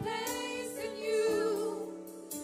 praise team ministers.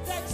That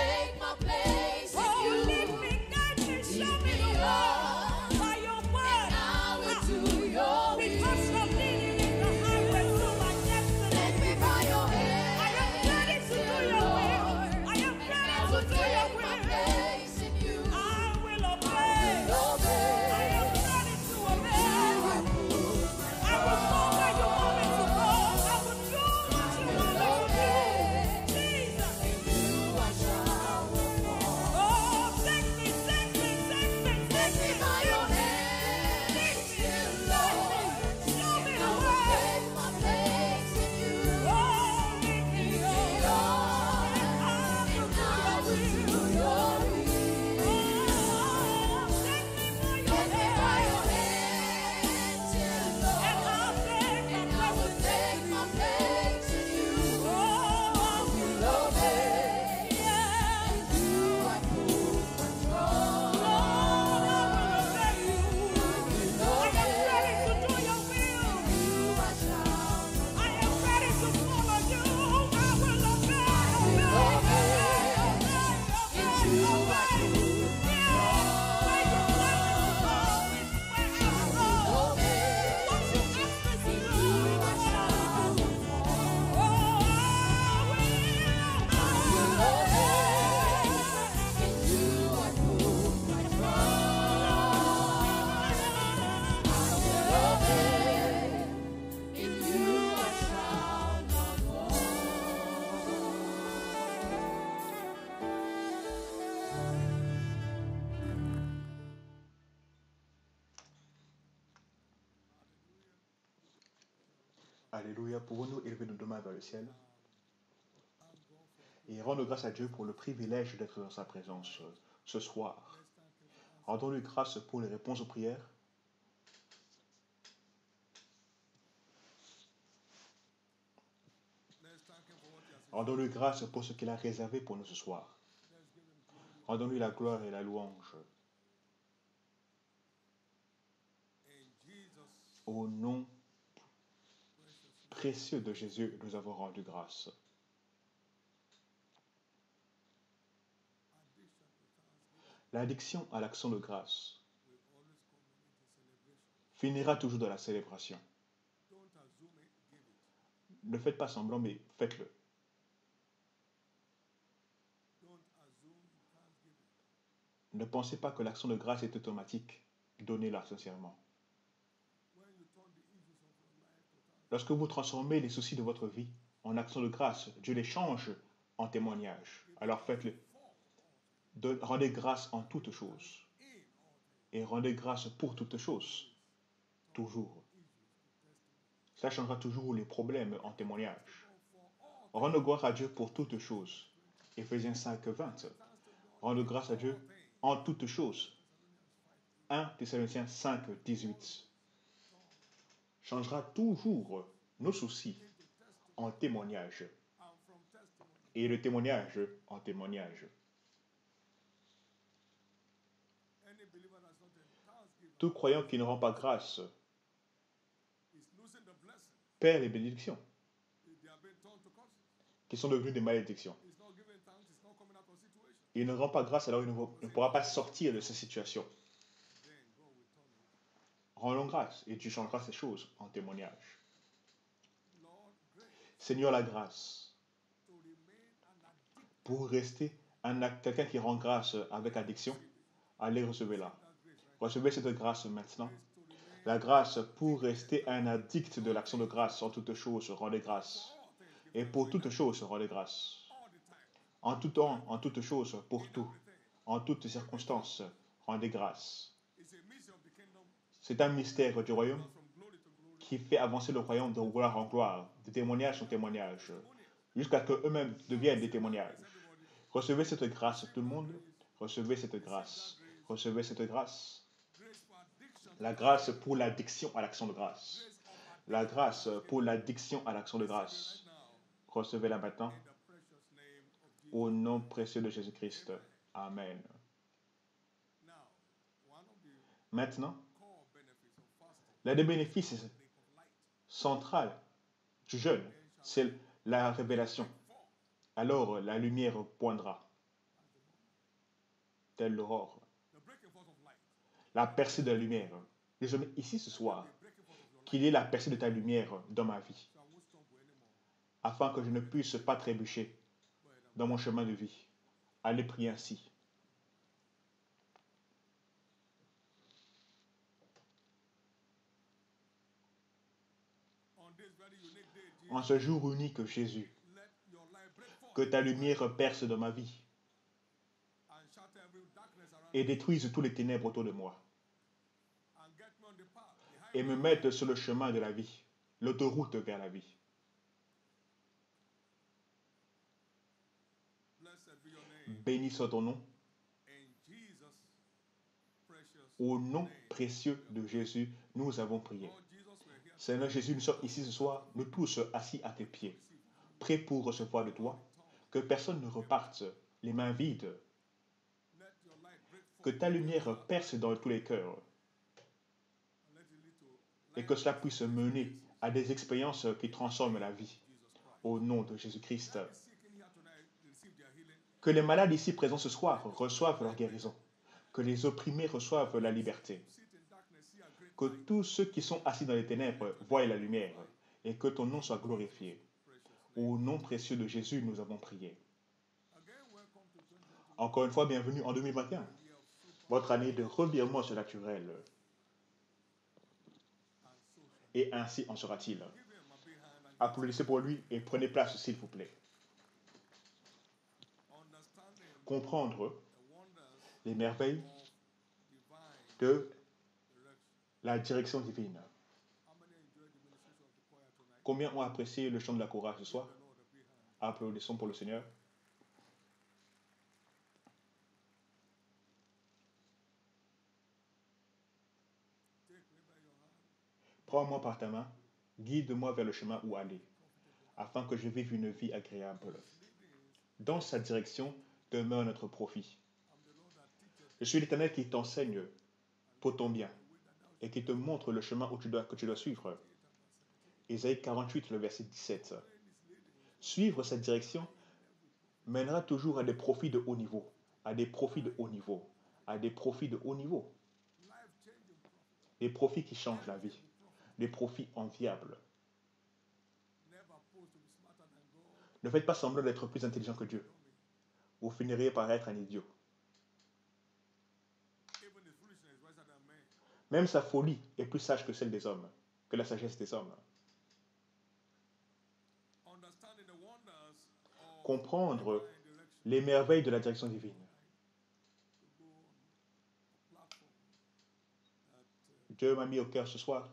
take my place in Oh, you. lead me, guide me, show Lead me me the way on, by your word. and I will do your Because will. of leading is the highway to my destiny. Take me by your I am ready hand, to do dear your will. Lord, I am and ready I to will do your take my will. place in you. I will I obey. will obey. I am ready to You obey. I put my I will go where you want me to go. I will do what you want me to do. Jesus. in you I shall perform. Oh, take me, take me, take me, Take take me me. by your hand, Lead me, dear lead Lord, me. Show me and the I will way. take my place in you. Oh, lead me, Lead me Lord. on, And I will and I do will your do will. your will. Oh, take me by your Take me by your hand. hand, dear And Lord, I'll take and my I will place take in my you. place in you. Oh, I will obey. yeah. In you I put my trust. Lord, I will obey you. I I am ready to do your In will. you I shall I am ready to follow you. I will obey, will obey, obey. obey, In obey, you I obey. put my Yeah, where you want me to go is where I will go. obey. What you ask me to In do you is I what I shall will do. perform. Oh, I will obey. In you I put my trust. I will obey. In you I shall not fall. Alléluia. Pouvons-nous élever nos deux mains vers le ciel et rendre grâce à Dieu pour le privilège d'être dans sa présence ce soir. Rendons-lui grâce pour les réponses aux prières. Rendons-lui grâce pour ce qu'il a réservé pour nous ce soir. Rendons-lui la gloire et la louange. Au nom précieux de Jésus, nous avons rendu grâce. L'addiction à l'action de grâce finira toujours dans la célébration. Ne faites pas semblant, mais faites-le. Ne pensez pas que l'action de grâce est automatique. Donnez-la sincèrement. Lorsque vous transformez les soucis de votre vie en action de grâce, Dieu les change en témoignage. Alors faites-le. Rendez grâce en toutes choses. Et rendez grâce pour toutes choses. Toujours. Ça changera toujours les problèmes en témoignage. Rendez gloire à Dieu pour toutes choses. Éphésiens 5, 20. Rendez grâce à Dieu en toutes choses. 1 Thessaloniciens 5, 18. Changera toujours nos soucis en témoignage. Et le témoignage en témoignage. Tout croyant qui ne rend pas grâce perd les bénédictions qui sont devenues des malédictions. Il ne rend pas grâce, alors il ne pourra pas sortir de cette situation. Rendons grâce et tu changeras ces choses en témoignage. Seigneur, la grâce pour rester quelqu'un qui rend grâce avec addiction, allez recevez-la. Recevez cette grâce maintenant. La grâce pour rester un addict de l'action de grâce en toutes choses, rendez grâce. Et pour toutes choses, rendez grâce. En tout temps, en toutes choses, pour tout. En toutes circonstances, rendez grâce. C'est un mystère du royaume qui fait avancer le royaume de gloire en gloire, de témoignage en témoignage, jusqu'à ce qu'eux-mêmes deviennent des témoignages. Recevez cette grâce, tout le monde. Recevez cette grâce. Recevez cette grâce. La grâce pour l'addiction à l'action de grâce. La grâce pour l'addiction à l'action de grâce. Recevez-la maintenant. Au nom précieux de Jésus-Christ. Amen. Maintenant, l'un des bénéfices centraux du jeûne, c'est la révélation. Alors la lumière poindra. telle l'aurore, the breaking forth of light. la percée de la lumière. Désormais, ici ce soir, The breaking forth of your light. qu'il y ait la percée de ta lumière dans ma vie, So I won't stumble anymore. afin que je ne puisse pas trébucher Go ahead and dans mon chemin de vie. Allez prier ainsi. on this very unique day, Jesus, En ce jour unique, Jésus, let your light break forth que ta lumière perce dans ma vie and shatter every darkness around et me détruise tous les ténèbres autour de moi and get me on the path, the et me highway. mette sur le chemin de la vie, l'autoroute vers la vie. Blessed be your name. Béni soit ton nom, In Jesus' precious au nom name. précieux de Jésus, nous avons prié. Lord Jesus, we're here to Seigneur Jésus, nous sommes ici ce soir, nous tous assis à tes pieds, prêts pour recevoir de toi, que personne ne reparte les mains vides, let your light break que forth ta lumière perce dans tous les cœurs and let it lead to et que cela puisse mener à des expériences qui transforment la vie. Jesus Christ. Au nom de Jésus-Christ. Every sick in here tonight receive their healing. Que les malades ici présents ce soir reçoivent leur guérison. Que les opprimés reçoivent la liberté. Sit in darkness, see a great Que light. tous ceux qui sont assis dans les ténèbres voient la lumière et que ton nom soit glorifié. Precious name. Au nom précieux de Jésus, nous avons prié. Again, welcome to 2020. Encore une fois, bienvenue en 2021, Year of super votre année de revirement surnaturel. and social. Et ainsi en sera-t-il. Give him a big hand and Applaudissez pour lui et prenez place, s'il vous plaît. understanding Comprendre the wonders les merveilles of divine de direction. la direction divine. How many enjoyed the ministration of the choir tonight? Combien ont apprécié le chant de la chorale ce soir? The Lord a big hand. Applaudissons pour le Seigneur. Take me by your hand. Prends-moi par ta main, guide-moi vers le chemin où aller, afin que je vive une vie agréable. Dans sa direction demeure notre profit. I'm the Lord that teacheth Je suis l'Éternel qui t'enseigne pour ton bien et qui te montre le chemin où que tu dois suivre. Ésaïe 48, le verset 17. Suivre cette direction mènera toujours à des profits de haut niveau, à des profits de haut niveau, à des profits de haut niveau, life-changing prophet. des profits qui changent la vie, des profits enviables. Never supposed to be smarter than God. Ne faites pas semblant d'être plus intelligent que Dieu. Vous finirez par être un idiot. Even his foolishness is wiser than man. Même sa folie est plus sage que celle des hommes, que la sagesse des hommes. Understanding the wonders of Comprendre divine direction. les merveilles de la direction divine. To go on a platform that Dieu m'a mis au cœur ce soir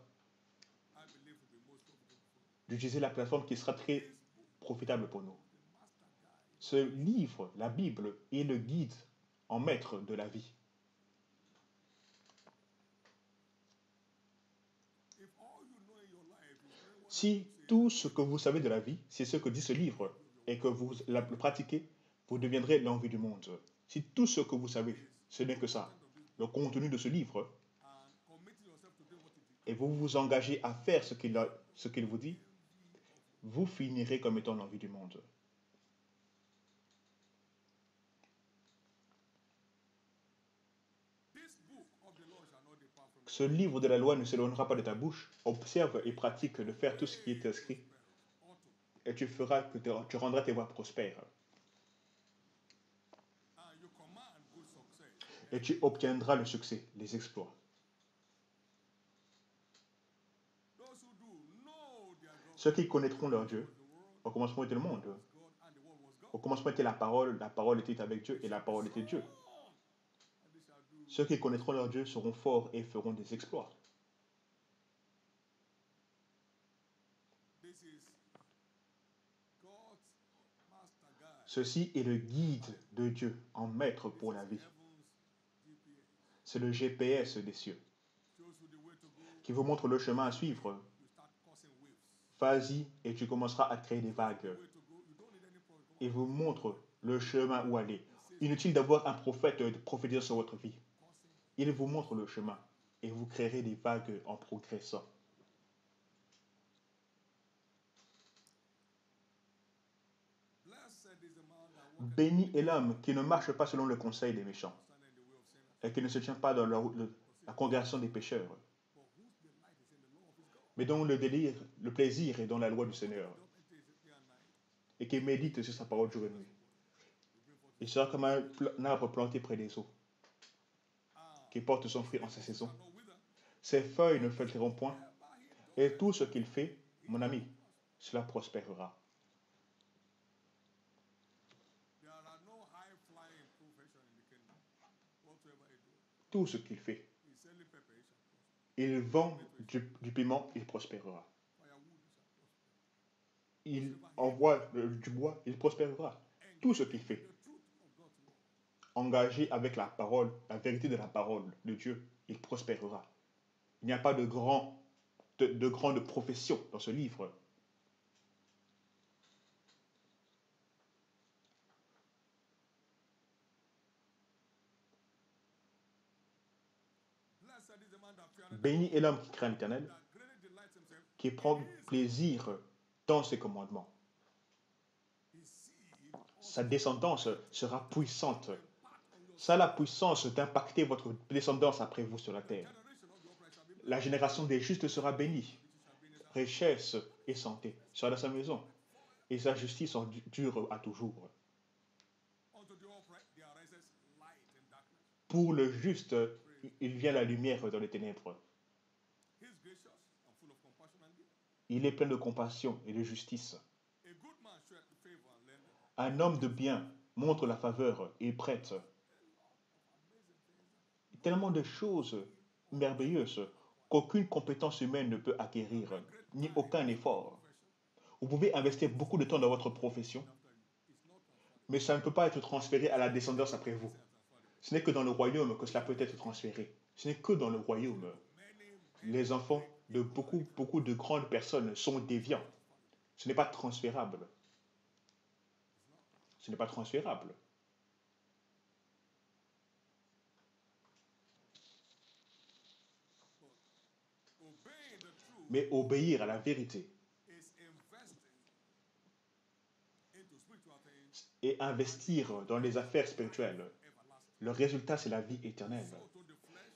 I believe will be most profitable for you. d'utiliser la plateforme qui sera très profitable pour nous. The master guide. Ce livre, la Bible, est le guide en maître de la vie. If all you know in your life is very what Si tout ce que vous savez de la vie, c'est ce que dit ce livre, et que vous le pratiquez, vous deviendrez l'envie du monde. Si tout ce que vous savez, ce n'est que ça, le contenu de ce livre, and committing yourself to do what it is, et vous vous engagez à faire ce qu'il vous dit, vous finirez comme étant l'envie du monde. this book of the law shall not depart from Ce livre de la loi ne s'éloignera pas de ta bouche. Observe et pratique de faire tout ce qui est inscrit, auto. et tu feras que tu rendras tes voies prospères, And you command good success. et tu obtiendras le succès, les exploits. Those who do know their God. Ceux qui connaîtront leur Dieu, The world au commencement était le monde. was God and the world was God. Au commencement était la parole était avec Dieu, et la parole était Dieu. And they shall do. Ceux qui connaîtront leur Dieu seront forts et feront des exploits. This is God's master guide. Ceci est le guide de Dieu en maître pour la vie. Heaven's GPS. C'est le GPS des cieux Shows you the way to go. qui vous montre le chemin à suivre. You start causing waves. Vas-y et tu commenceras à créer des vagues. Way to go. You don't need any prophet. Et vous montre le chemin où aller. Inutile d'avoir un prophète de prophétiser sur votre vie. Causing. Il vous montre le chemin et vous créerez des vagues en progressant. Blessed is the man that walketh Béni est l'homme qui ne marche pas selon le conseil des méchants, understanding the et qui ne se tient pas dans la congrégation des pécheurs, mais dont le délire, le plaisir est dans la loi du Seigneur, et qui médite sur sa parole jour et nuit. Il sera comme un arbre planté près des eaux, qui porte son fruit en sa saison. Ses feuilles ne flétriront point, et tout ce qu'il fait, mon ami, cela prospérera. Tout ce qu'il fait. Il vend du piment, il prospérera. Il envoie du bois, il prospérera. Tout ce qu'il fait. Engagé avec la parole, la vérité de la parole de Dieu, il prospérera. Il n'y a pas de grande profession dans ce livre. Béni est l'homme qui craint l'Éternel, qui prend plaisir dans ses commandements. Sa descendance sera puissante. Ça a la puissance d'impacter votre descendance après vous sur la terre. La génération des justes sera bénie. Richesse et santé sera dans sa maison. Et sa justice dure à toujours. Pour le juste, il vient la lumière dans les ténèbres. Il est plein de compassion et de justice. Un homme de bien montre la faveur et prête. Tellement de choses merveilleuses qu'aucune compétence humaine ne peut acquérir, ni aucun effort. Vous pouvez investir beaucoup de temps dans votre profession, mais ça ne peut pas être transféré à la descendance après vous. Ce n'est que dans le royaume que cela peut être transféré. Ce n'est que dans le royaume. Les enfants de beaucoup de grandes personnes sont déviants. Ce n'est pas transférable. Ce n'est pas transférable. Mais obéir à la vérité et investir dans les affaires spirituelles, le résultat, c'est la vie éternelle.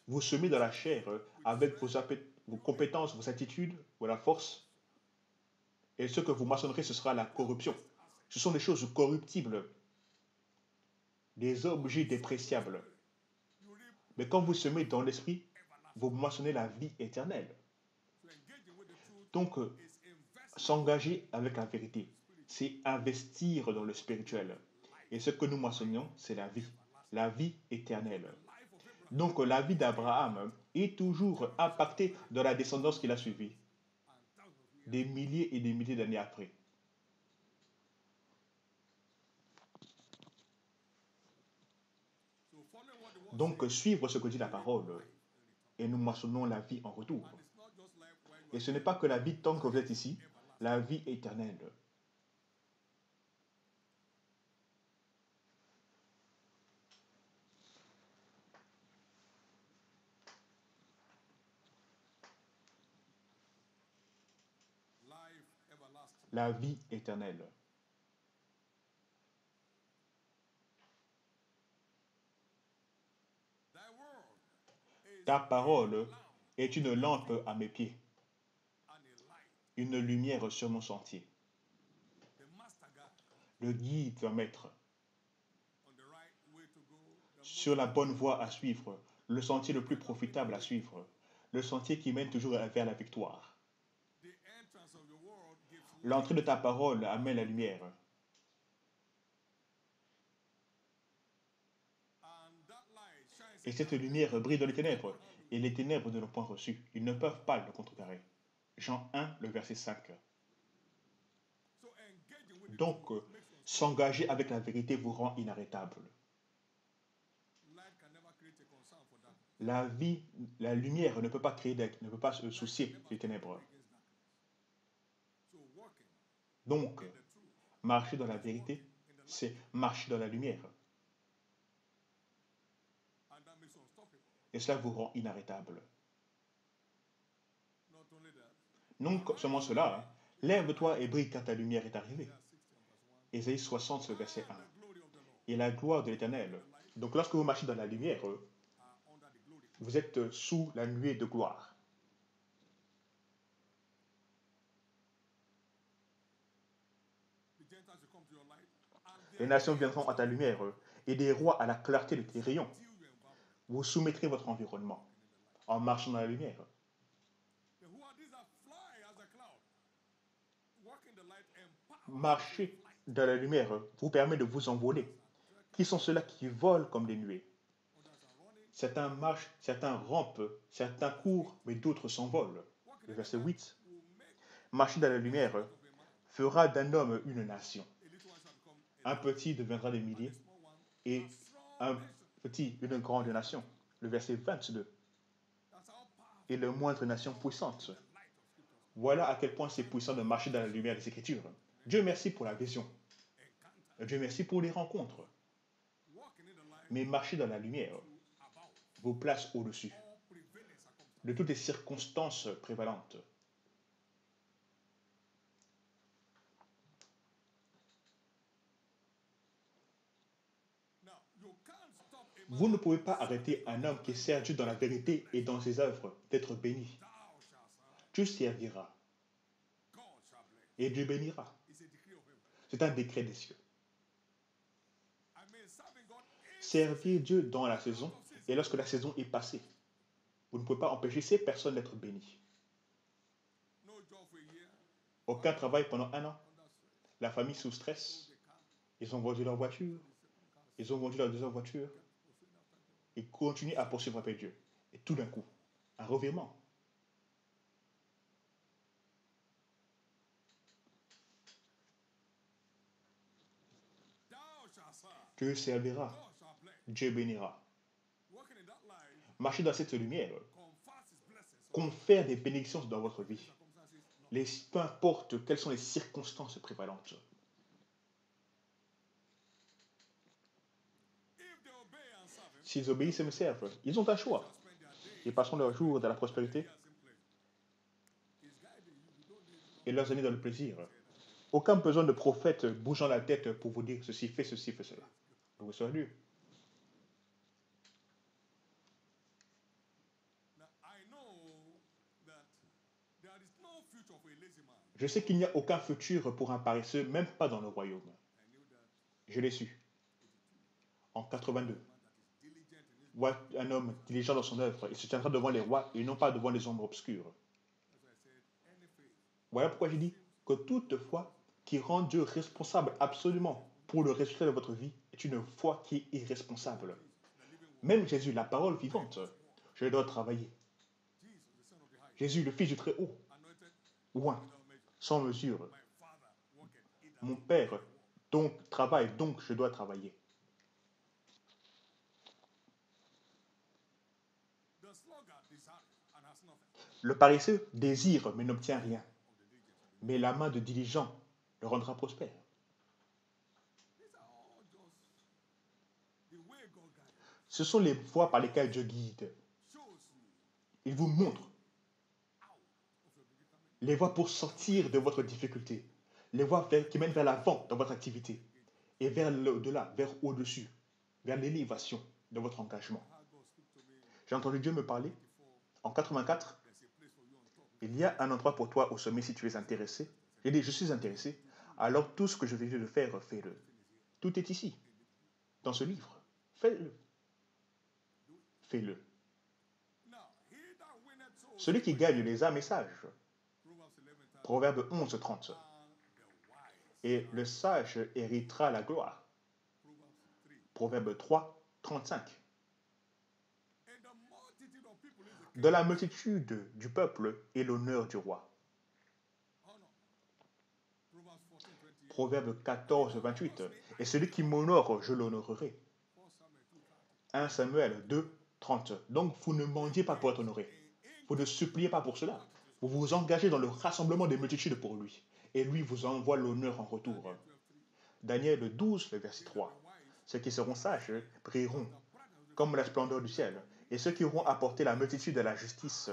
Vous semez dans la chair avec vos compétences, vos attitudes, la force, et ce que vous maçonnerez, ce sera la corruption. Ce sont des choses corruptibles, des objets dépréciables. Mais quand vous semez dans l'esprit, vous moissonnez la vie éternelle. Donc, s'engager avec la vérité, c'est investir dans le spirituel. Et ce que nous moissonnons, c'est la vie éternelle. Donc, la vie d'Abraham est toujours impactée dans la descendance qu'il a suivie, des milliers et des milliers d'années après. Donc, suivre ce que dit la parole, et nous moissonnons la vie en retour. Et ce n'est pas que la vie tant que vous êtes ici, la vie éternelle. La vie éternelle. Ta parole est une lampe à mes pieds, une lumière sur mon sentier. Le guide d'un maître sur la bonne voie à suivre, le sentier le plus profitable à suivre, le sentier qui mène toujours vers la victoire. L'entrée de ta parole amène la lumière. Et cette lumière brille dans les ténèbres, et les ténèbres ne l'ont point reçue. Ils ne peuvent pas le contrecarrer. Jean 1, le verset 5. Donc, s'engager avec la vérité vous rend inarrêtable. La lumière ne peut pas ne peut pas se soucier des ténèbres. Donc, marcher dans la vérité, c'est marcher dans la lumière. Et cela vous rend inarrêtable. Non seulement cela, hein, lève-toi et brille car ta lumière est arrivée. Ésaïe 60, verset 1. Et la gloire de l'Éternel. Donc lorsque vous marchez dans la lumière, Vous êtes sous la nuée de gloire. Les nations viendront à ta lumière et des rois à la clarté de tes rayons. Vous soumettrez votre environnement en marchant dans la lumière. Marcher dans la lumière vous permet de vous envoler. Qui sont ceux-là qui volent comme des nuées? Certains marchent, certains rampent, certains courent, mais d'autres s'envolent. Le verset 8. Marcher dans la lumière fera d'un homme une nation. Un petit deviendra des milliers et un petit une grande nation. Le verset 22. Et le moindre nation puissante. Voilà à quel point c'est puissant de marcher dans la lumière des Écritures. Dieu merci pour la vision. Dieu merci pour les rencontres. Mais marcher dans la lumière vous place au-dessus de toutes les circonstances prévalentes. Vous ne pouvez pas arrêter un homme qui sert Dieu dans la vérité et dans ses œuvres d'être béni. Dieu servira et Dieu bénira. C'est un décret des cieux. Servir Dieu dans la saison et lorsque la saison est passée. Vous ne pouvez pas empêcher ces personnes d'être bénies. Aucun travail pendant un an. La famille sous stress. Ils ont vendu leur voiture. Ils ont vendu leur deuxième voiture. Ils continuent à poursuivre après Dieu. Et tout d'un coup, un revirement. Dieu servira. Dieu bénira. Marcher dans cette lumière confère des bénédictions dans votre vie. Peu importe quelles sont les circonstances prévalentes. S'ils obéissent et me servent, ils ont un choix. Ils passeront leurs jours dans la prospérité et leurs années dans le plaisir. Aucun besoin de prophète bougeant la tête pour vous dire ceci, fais cela. Vous serez Dieu. Je sais qu'il n'y a aucun futur pour un paresseux, même pas dans le royaume. Je l'ai su. En 82. Voilà un homme diligent dans son œuvre. Il se tiendra devant les rois et non pas devant les ombres obscures. Voilà pourquoi j'ai dit que toute foi qui rend Dieu responsable absolument pour le résultat de votre vie est une foi qui est irresponsable. Même Jésus, la parole vivante, je dois travailler. Jésus, le Fils du Très-Haut, loin, sans mesure. Mon Père donc travaille, donc je dois travailler. Le paresseux désire mais n'obtient rien. Mais la main de diligent le rendra prospère. Ce sont les voies par lesquelles Dieu guide. Il vous montre les voies pour sortir de votre difficulté, les voies qui mènent vers l'avant dans votre activité et vers l'au-delà, vers au-dessus, vers l'élévation de votre engagement. J'ai entendu Dieu me parler en 84. Il y a un endroit pour toi au sommet si tu es intéressé. J'ai dit, je suis intéressé. Alors tout ce que je vais te faire, fais-le. Tout est ici, dans ce livre. Fais-le. Fais-le. Celui qui gagne les âmes est sage. Proverbe 11, 30. Et le sage héritera la gloire. Proverbe 3, 35. Dans la multitude du peuple est l'honneur du roi. Proverbe 14, 28. Et celui qui m'honore, je l'honorerai. 1 Samuel 2, 30. Donc vous ne mendiez pas pour être honoré. Vous ne suppliez pas pour cela. Vous vous engagez dans le rassemblement des multitudes pour lui. Et lui vous envoie l'honneur en retour. Daniel 12, le verset 3. Ceux qui seront sages brilleront comme la splendeur du ciel. Et ceux qui auront apporté la multitude de la justice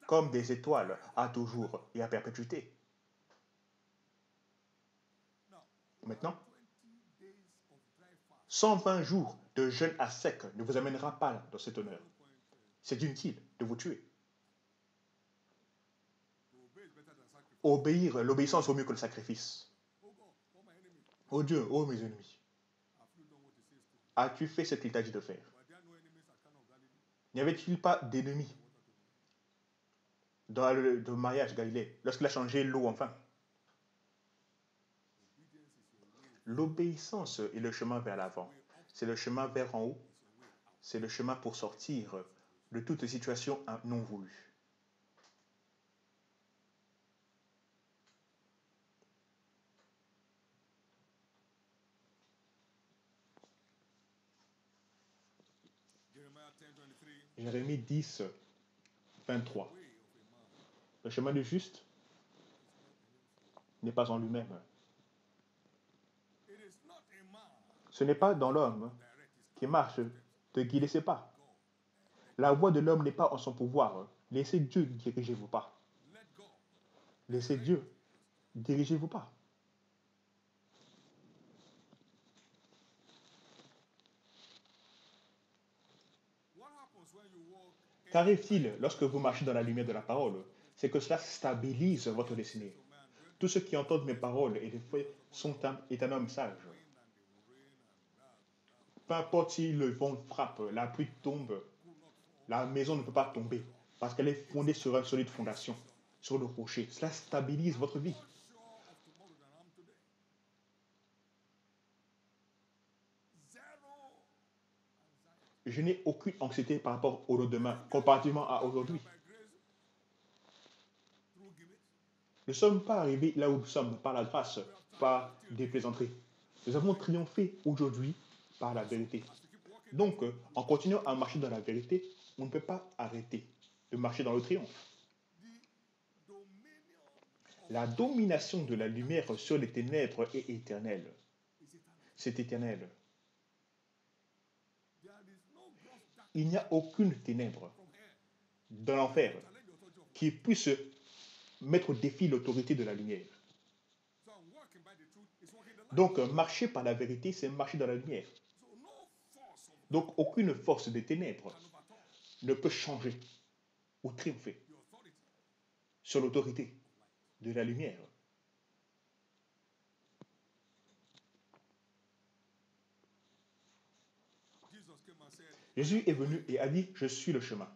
comme des étoiles à toujours et à perpétuité. Maintenant, 120 jours de jeûne à sec ne vous amènera pas dans cet honneur. C'est inutile de vous tuer. To obey is better than sacrifice. Obéir, l'obéissance vaut mieux que le sacrifice. Oh God, all my enemies. Oh Dieu, oh mes ennemis, Have you done what he says to? as-tu fait ce qu'il t'a dit de faire? Were there no enemies at Cana of Galilee? N'y avait-il pas d'ennemis dans le mariage Galilée lorsqu'il a changé l'eau en vin? Obedience is your way. L'obéissance est le chemin vers l'avant. C'est le chemin vers en haut. C'est le chemin pour sortir de toute situation non voulue. Jeremiah 10:23. Jérémie 10, 23. Way of a man Le chemin du juste is not in himself. n'est pas en lui-même. It is not a man Ce n'est pas dans l'homme direct his qui marche de guider ses pas. La voie de l'homme n'est pas en son pouvoir. Laissez Dieu diriger vos pas. let God. Laissez Dieu diriger vos pas. What happens when you walk in Qu'arrive-t-il lorsque vous marchez dans la lumière de la parole? C'est que cela stabilise votre destinée. to man? When Tous ceux qui entendent mes paroles et les font est un homme sage. wind and they will rain and that Peu importe si le vent frappe, la pluie tombe, could not fall. la maison ne peut pas tomber parce qu'elle est fondée sur une solide fondation, sur le rocher. Cela stabilise votre vie. More sure of tomorrow than I am today. Zero anxiety. Je n'ai aucune anxiété par rapport au lendemain, comparativement à aujourd'hui. By grace, through gimmicks. Nous ne sommes pas arrivés là où nous sommes par la grâce, par des plaisanteries. Nous avons triomphé aujourd'hui par la vérité. As we keep walking, Donc, en continuant à marcher dans la vérité, on ne peut pas arrêter de marcher dans le triomphe. the dominion La domination de la lumière sur les ténèbres est éternelle. is eternal. C'est éternel. There is no gross darkness Il n'y a aucune ténèbre from here. dans l'enfer Challenge the authority of qui puisse mettre au défi l'autorité de la lumière. So I'm walking by the truth, it's walking the light. Donc, marcher par la vérité, c'est marcher dans la lumière. So no force of Donc, aucune force des ténèbres can overturn ne peut changer ou triompher the authority sur l'autorité de la lumière. Jesus came and said, Jésus est venu et a dit, je suis le chemin,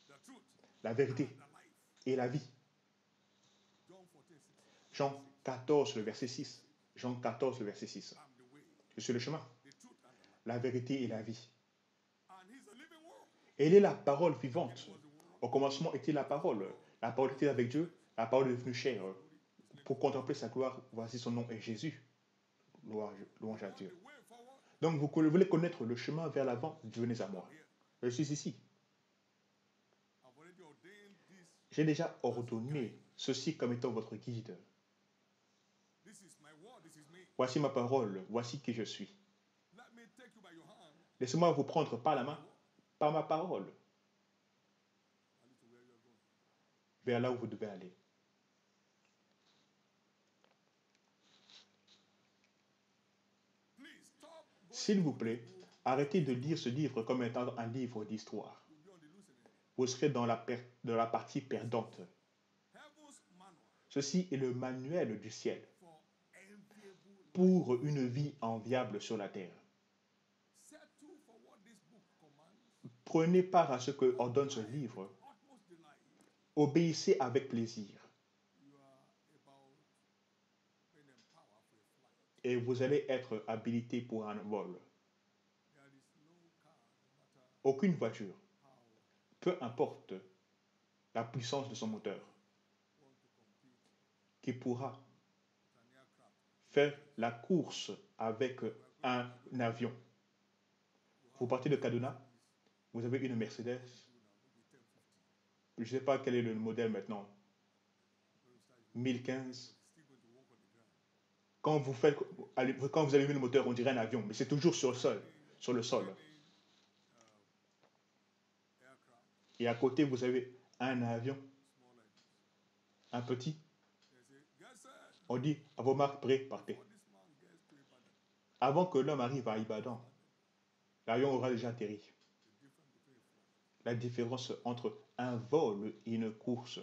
the truth, la vérité the life. et la vie. John 14:6. Jean 14, le verset 6. Jean 14, le verset 6. I'm the way, Je suis le chemin, the truth, and the life. la vérité et la vie. And he's the living word. Et il est la parole vivante. Au commencement était la parole. La parole était avec Dieu. La parole est devenue chair. Pour contempler sa gloire, voici son nom est Jésus. Louange à Dieu. The way forward, Donc, vous voulez connaître le chemin vers l'avant, venez à moi. Je suis ici. I've already ordained this. J'ai déjà ordonné ceci comme étant votre guide. This is my word, this is me. Voici ma parole, voici qui je suis. Let me take you by your hand. Laissez-moi vous prendre par la main, par ma parole, I lead to where you are going. vers là où vous devez aller. Please stop going. S'il vous plaît, arrêtez de lire ce livre comme étant un livre d'histoire. You'll be on the losing end. Vous serez dans la partie perdante. Heaven's manual Ceci est le manuel du ciel for enviable life. pour une vie enviable sur la terre. Settle for what this book commands. Prenez part à ce que ordonne ce livre. Utmost delight. Obéissez avec plaisir. You are about being empowered for a flight. Et vous allez être habilité pour un vol. There is no car, no matter Aucune voiture, how peu importe la puissance de son moteur, want to compete qui pourra with an aircraft. faire la course avec un avion. Vous partez de Kaduna, vous avez une Mercedes, je ne sais pas quel est le modèle maintenant, 1015. Still going to walk on the ground. Quand vous allumez le moteur, on dirait un avion, mais c'est toujours sur le sol, sur le sol. Aircraft, Et à côté, vous avez un avion, small like this. un petit. They say, get set. On dit, à vos marques, prêts, partez. When this man gets to Ibadan, Avant que l'homme arrive à Ibadan, l'avion aura déjà atterri. the difference between a flight la différence entre un vol et une course.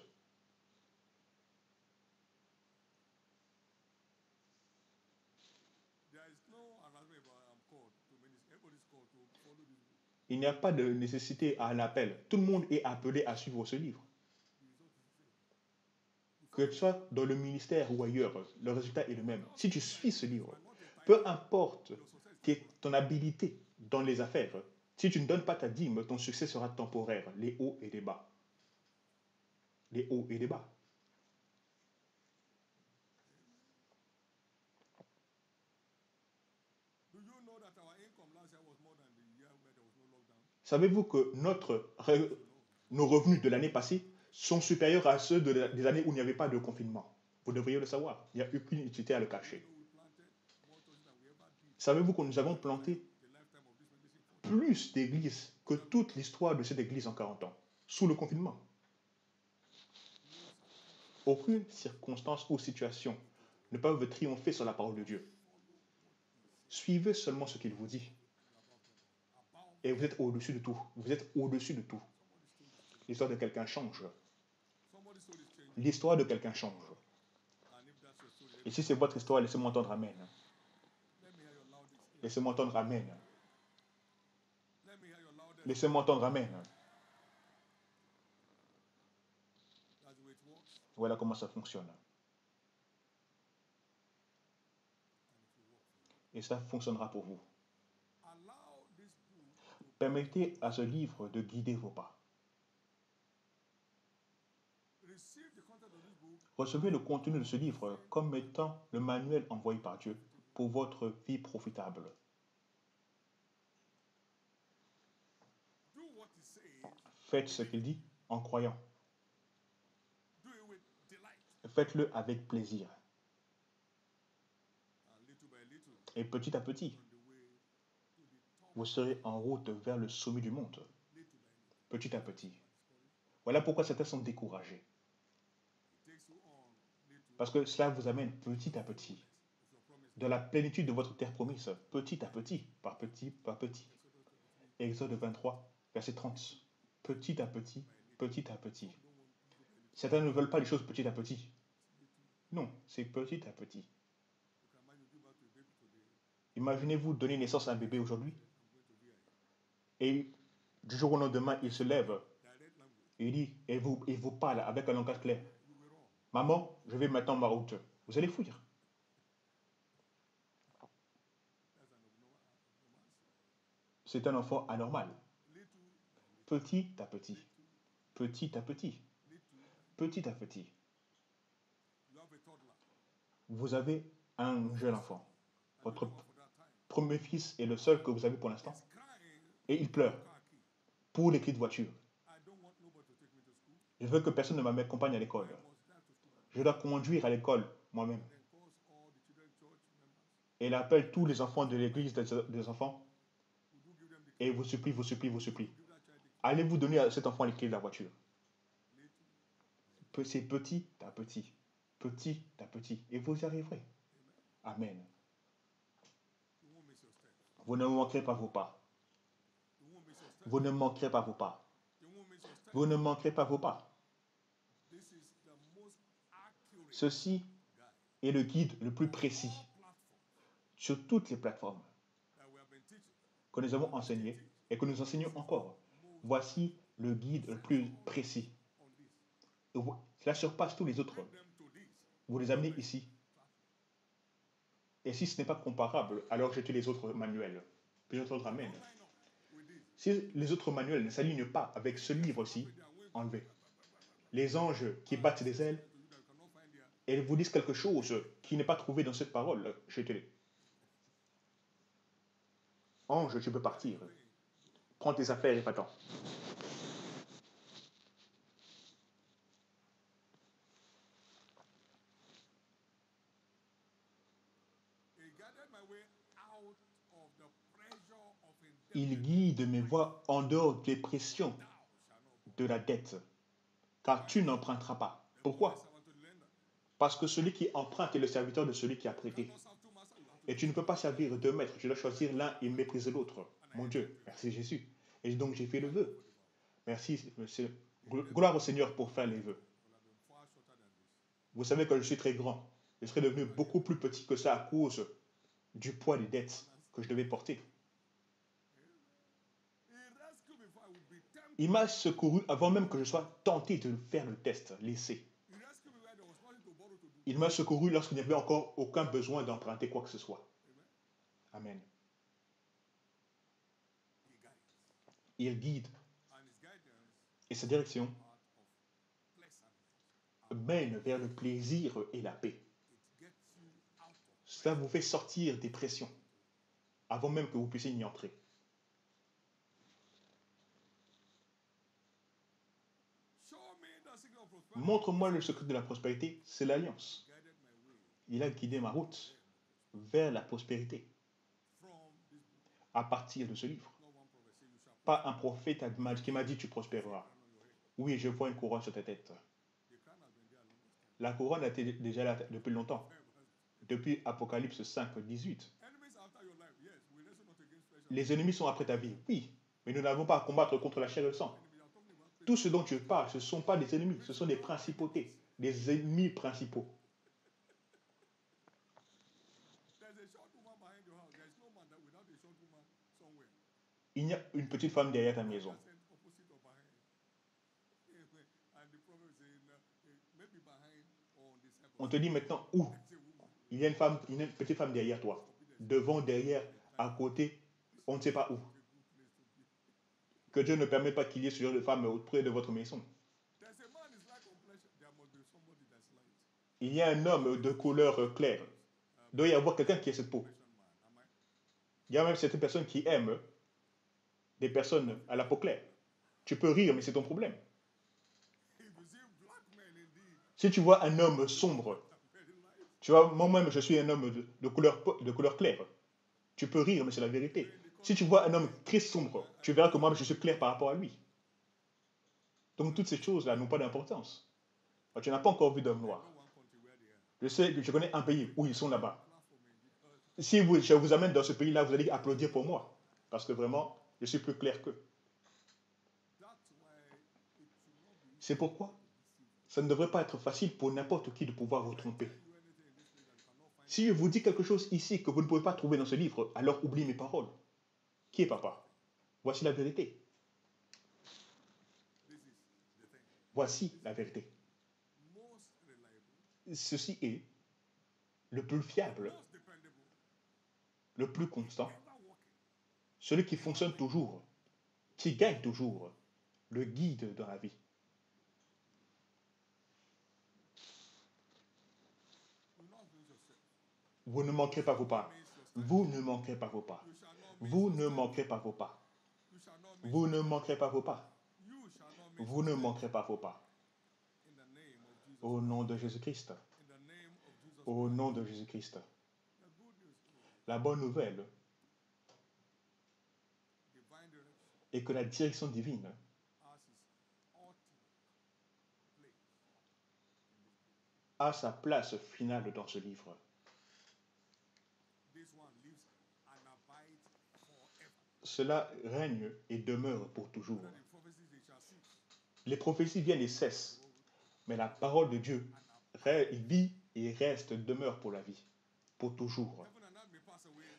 There is no announcement about I'm called to minister. Everybody's called to follow this book. Il n'y a pas de nécessité à un appel. Tout le monde est appelé à suivre ce livre. The result is the same. Que tu sois dans le ministère ou ailleurs, le résultat est le même. Si tu suis ce livre, Not a time. peu importe Your success is ton habilité dans les affaires, si tu ne donnes pas ta dîme, ton succès sera temporaire, les hauts et les bas. Les hauts et les bas. Do you know that our income last year was more than the year where there was no lockdown? Savez-vous que nos revenus de l'année passée sont supérieurs à ceux des années où il n'y avait pas de confinement? Vous devriez le savoir. Il n'y a aucune utilité à le cacher. You know, we planted more churches than we ever did Savez-vous que nous avons planté the lifetime of this medicine for plus d'églises que toute l'histoire de cette église en 40 ans, sous le confinement? Aucune circonstance ou situation ne peuvent triompher sur la parole de Dieu. Suivez seulement ce qu'il vous dit. Et vous êtes au-dessus de tout. Vous êtes au-dessus de tout. L'histoire de quelqu'un change. somebody's soul is changing. L'histoire de quelqu'un change. And if that's your story, Et si c'est votre histoire, laissez-moi entendre Amen. let me hear your loudest. Laissez-moi entendre Amen. Let me hear your loudest. Laissez-moi entendre Amen. That's the way it works. Voilà comment ça fonctionne. Et ça fonctionnera pour vous. Allow this book to Permettez à ce livre de guider vos pas. receive the content of this book Recevez le contenu de ce livre comme étant le manuel envoyé par Dieu pour votre vie profitable. do what he says, Faites ce qu'il dit en croyant. do it with delight, Faites-le avec plaisir. and little by little, Et petit à petit, on the way to the top, vous serez en route vers le sommet du monde. little by little. Petit à petit. Voilà pourquoi certains sont découragés. It takes you on little Parce que cela vous amène petit à petit of your promise. de la plénitude de votre terre promise, petit à petit, par petit, par petit. Exode 23, verset 30. Petit à petit, petit à petit. Certains ne veulent pas les choses petit à petit. Non, c'est petit à petit. You can imagine you give birth to a baby today, Imaginez-vous donner naissance à un bébé aujourd'hui I'm going to be here. et du jour au lendemain, il se lève Direct language. et il dit, et vous parle avec un langage clair. You will run. Maman, je vais maintenant ma route. Vous allez fuir. That's an abnormal. C'est un enfant anormal. Little, Petit à petit. Petit à petit. little. Petit à petit. You have a toddler. Vous avez un jeune enfant. Votre For that time. premier fils est le seul que vous avez pour l'instant. Crying. Et il pleure Car key. pour les clés de voiture. I don't want nobody to take me to school. Je veux que personne ne m'accompagne à l'école. I must drive to school. Je dois conduire à l'école moi-même. Then calls all the children church members. Et il appelle tous les enfants de l'église des enfants Who do give them the et vous supplie, vous supplie, vous supplie. give that child the key. Allez-vous donner à cet enfant les clés de la voiture. Little. C'est petit à petit. Petit à petit. Et vous y arriverez. Amen. You won't miss your step. Vous ne manquerez pas vos pas. You won't miss your step. Vous ne manquerez pas vos pas. You won't miss your step. Vous ne manquerez pas vos pas. This is the most accurate Ceci guide. est le guide le plus précis Platform sur toutes les plateformes that we have been teaching. que nous avons enseignées et que nous enseignons encore. Voici le guide le plus précis. On this. Et cela surpasse tous les autres. Bring them to this. Vous les amenez ici. Et si ce n'est pas comparable, alors jetez les autres manuels. Puis j'entends Amen. Line up with this. Si les autres manuels ne s'alignent pas avec ce livre-ci, enlevez. Les anges qui battent des ailes You that cannot find there. et vous disent quelque chose qui n'est pas trouvé dans cette parole, jetez-les. Ange, tu peux partir. Prends tes affaires et va-t'en. He guided my way out of the pressure of Il indebtedness. guide mes voies en dehors des pressions Thou shalt not borrow. de la dette, car tu n'emprunteras pas. Pourquoi? Servant to the lender. Parce que celui qui emprunte est le serviteur de celui qui a prêté. Not serve two masters. You have to Et tu ne peux pas servir deux maîtres, tu dois choisir l'un et mépriser l'autre. Mon Dieu, merci Jésus. Et donc j'ai fait le vœu. Merci, monsieur. Gloire au Seigneur pour faire les vœux. Vous savez que je suis très grand. Je serais devenu beaucoup plus petit que ça à cause du poids des dettes que je devais porter. Il m'a secouru avant même que je sois tenté de faire le test, l'essai. Il m'a secouru lorsqu'il n'y avait encore aucun besoin d'emprunter quoi que ce soit. Amen. Il guide et sa direction mène vers le plaisir et la paix. Cela vous fait sortir des pressions avant même que vous puissiez y entrer. Montre-moi le secret de la prospérité, c'est l'alliance. Il a guidé ma route vers la prospérité à partir de ce livre. Pas un prophète qui m'a dit tu prospéreras. Oui, je vois une couronne sur ta tête. La couronne a été déjà là depuis longtemps. Depuis Apocalypse 5, 18. Les ennemis sont après ta vie. Oui, mais nous n'avons pas à combattre contre la chair et le sang. Tout ce dont tu parles, ce ne sont pas des ennemis, ce sont des principautés, des ennemis principaux. Il y a une petite femme derrière ta maison. On te dit maintenant où? Il y a une petite femme derrière toi. Devant, derrière, à côté, on ne sait pas où. Que Dieu ne permette pas qu'il y ait ce genre de femme auprès de votre maison. Il y a un homme de couleur claire. Il doit y avoir quelqu'un qui a cette peau. Il y a même certaines personnes qui aiment des personnes à la peau claire. Tu peux rire, mais c'est ton problème. Si tu vois un homme sombre, tu vois, moi-même, je suis un homme de couleur claire. Tu peux rire, mais c'est la vérité. Si tu vois un homme très sombre, tu verras que moi, je suis clair par rapport à lui. Donc, toutes ces choses-là n'ont pas d'importance. Tu n'as pas encore vu d'homme noir. Je connais un pays où ils sont là-bas. Si je vous amène dans ce pays-là, vous allez applaudir pour moi. Parce que vraiment, je suis plus clair qu'eux. C'est pourquoi ça ne devrait pas être facile pour n'importe qui de pouvoir vous tromper. Si je vous dis quelque chose ici que vous ne pouvez pas trouver dans ce livre, alors oubliez mes paroles. Qui est papa? Voici la vérité. Voici la vérité. Ceci est le plus fiable, le plus constant, celui qui fonctionne toujours, qui gagne toujours, le guide dans la vie. Vous ne manquerez pas vos pas. Vous ne manquerez pas vos pas. Vous ne manquerez pas vos pas. Vous ne manquerez pas vos pas. Vous ne manquerez pas vos pas. Au nom de Jésus-Christ. Au nom de Jésus-Christ. La bonne nouvelle est que la direction divine a sa place finale dans ce livre. Cela règne et demeure pour toujours. Les prophéties viennent et cessent, mais la parole de Dieu vit et reste, demeure pour la vie, pour toujours.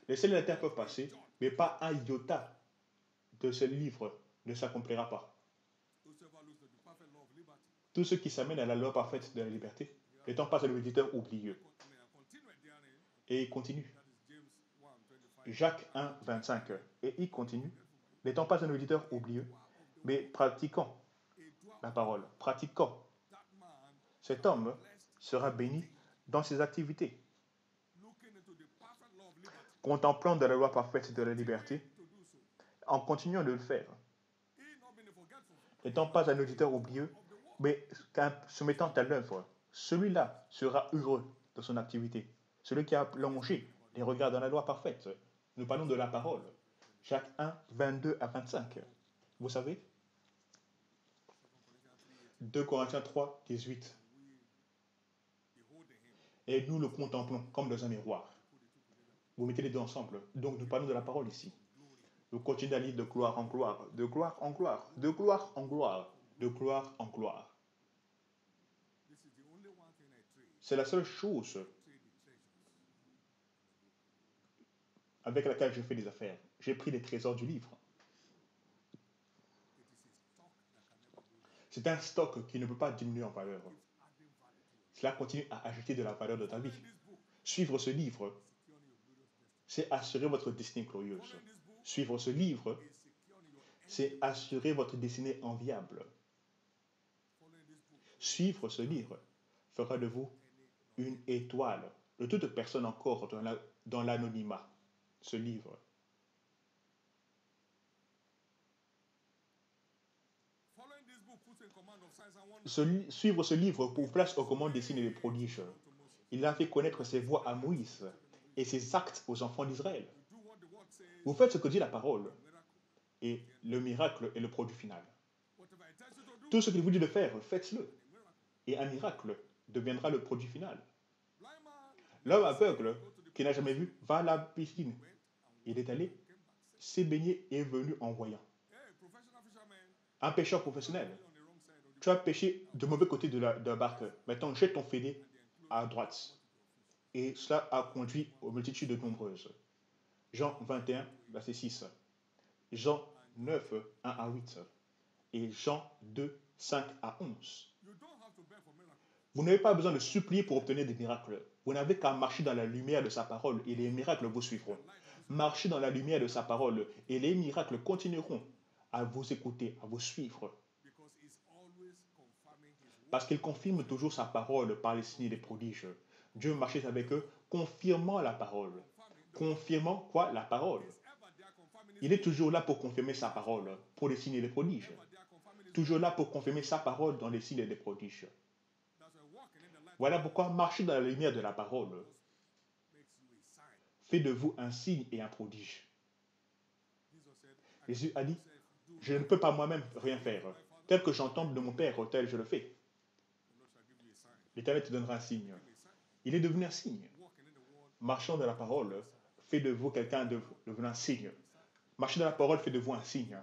Les ciels et la terre peuvent passer, mais pas un iota de ce livre ne s'accomplira pas. Tous ceux qui s'amènent à la loi parfaite de la liberté n'étant pas un méditeur oublieux. Et il continue. Jacques 1, 25. Et il continue. N'étant pas un auditeur oublieux, mais pratiquant la parole, pratiquant. Cet homme sera béni dans ses activités. Contemplant de la loi parfaite de la liberté, en continuant de le faire. N'étant pas un auditeur oublieux, mais se mettant à l'œuvre, celui-là sera heureux de son activité. Celui qui a plongé les regards dans la loi parfaite. Nous parlons de la parole. Jacques 1, 22 à 25. Vous savez 2 Corinthiens 3, 18. Et nous le contemplons comme dans un miroir. Vous mettez les deux ensemble. Donc nous parlons de la parole ici. Vous continuez à lire de gloire en gloire, de gloire en gloire, de gloire en gloire, de gloire en gloire. This is the only one thing I trade. C'est la seule chose Trade in treasures. avec laquelle je fais des affaires. J'ai pris les trésors du livre. It is a stock that can never go down. C'est un stock qui ne peut pas diminuer en valeur. Keeps adding value to your Cela continue à ajouter de la valeur dans ta vie. Following this book, Suivre ce livre, securing your glorious destiny. c'est assurer votre destinée glorieuse. Following this book Suivre ce livre, is securing your c'est assurer votre destinée enviable. Following this book Suivre ce livre fera de vous une étoile de toute personne encore dans l'anonymat. Ce livre. Following this book puts in command of signs and wonders. Suivre ce livre pour place aux commandes des signes et des prodiges. Il a fait connaître ses voies à Moïse et ses actes aux enfants d'Israël. You do what the word says, Vous faites ce que dit la parole miracle. et le miracle est le produit final. Whatever it tells you to do, Tout ce qu'il vous dit de faire, faites-le. a miracle. Et un miracle deviendra le produit final. Blind man L'homme aveugle qui n'a jamais vu va à la piscine. Il est allé, s'est baigné et est venu en voyant. hey, professional fisherman, Un pêcheur professionnel. on the wrong side of the Tu as pêché de mauvais côté de la barque. Maintenant, jette ton filet à droite. Et cela a conduit aux multitudes nombreuses. Jean 21, verset 6. Jean 9, 1 à 8. Et Jean 2, 5 à 11. You don't have to beg for miracles. Vous n'avez pas besoin de supplier pour obtenir des miracles. Vous n'avez qu'à marcher dans la lumière de sa parole et les miracles vous suivront. Marchez dans la lumière de sa parole et les miracles continueront à vous écouter, à vous suivre. Because he's always confirming his word. Parce qu'il confirme toujours sa parole par les signes et les prodiges. Dieu marchait avec eux, confirmant la parole. Confirmant quoi? La parole. Ever they are confirming his Il est toujours là pour confirmer sa parole, pour les signes et les prodiges. ever they are confirming his Toujours là pour confirmer sa parole dans les signes et les prodiges. That's why walking in the light Voilà pourquoi marcher dans la lumière de la parole makes you a sign. fait de vous un signe et un prodige. Jesus said, Jésus a dit, do je ne peux pas moi-même rien faire. Tel que j'entends de mon Père, tel je le fais. the Lord shall give you a sign. L'Éternel te donnera un signe. A sign. Il est devenu un signe. Walking in the word Marchant dans la parole fait de vous quelqu'un devenu un signe. Marcher dans la parole fait de vous un signe.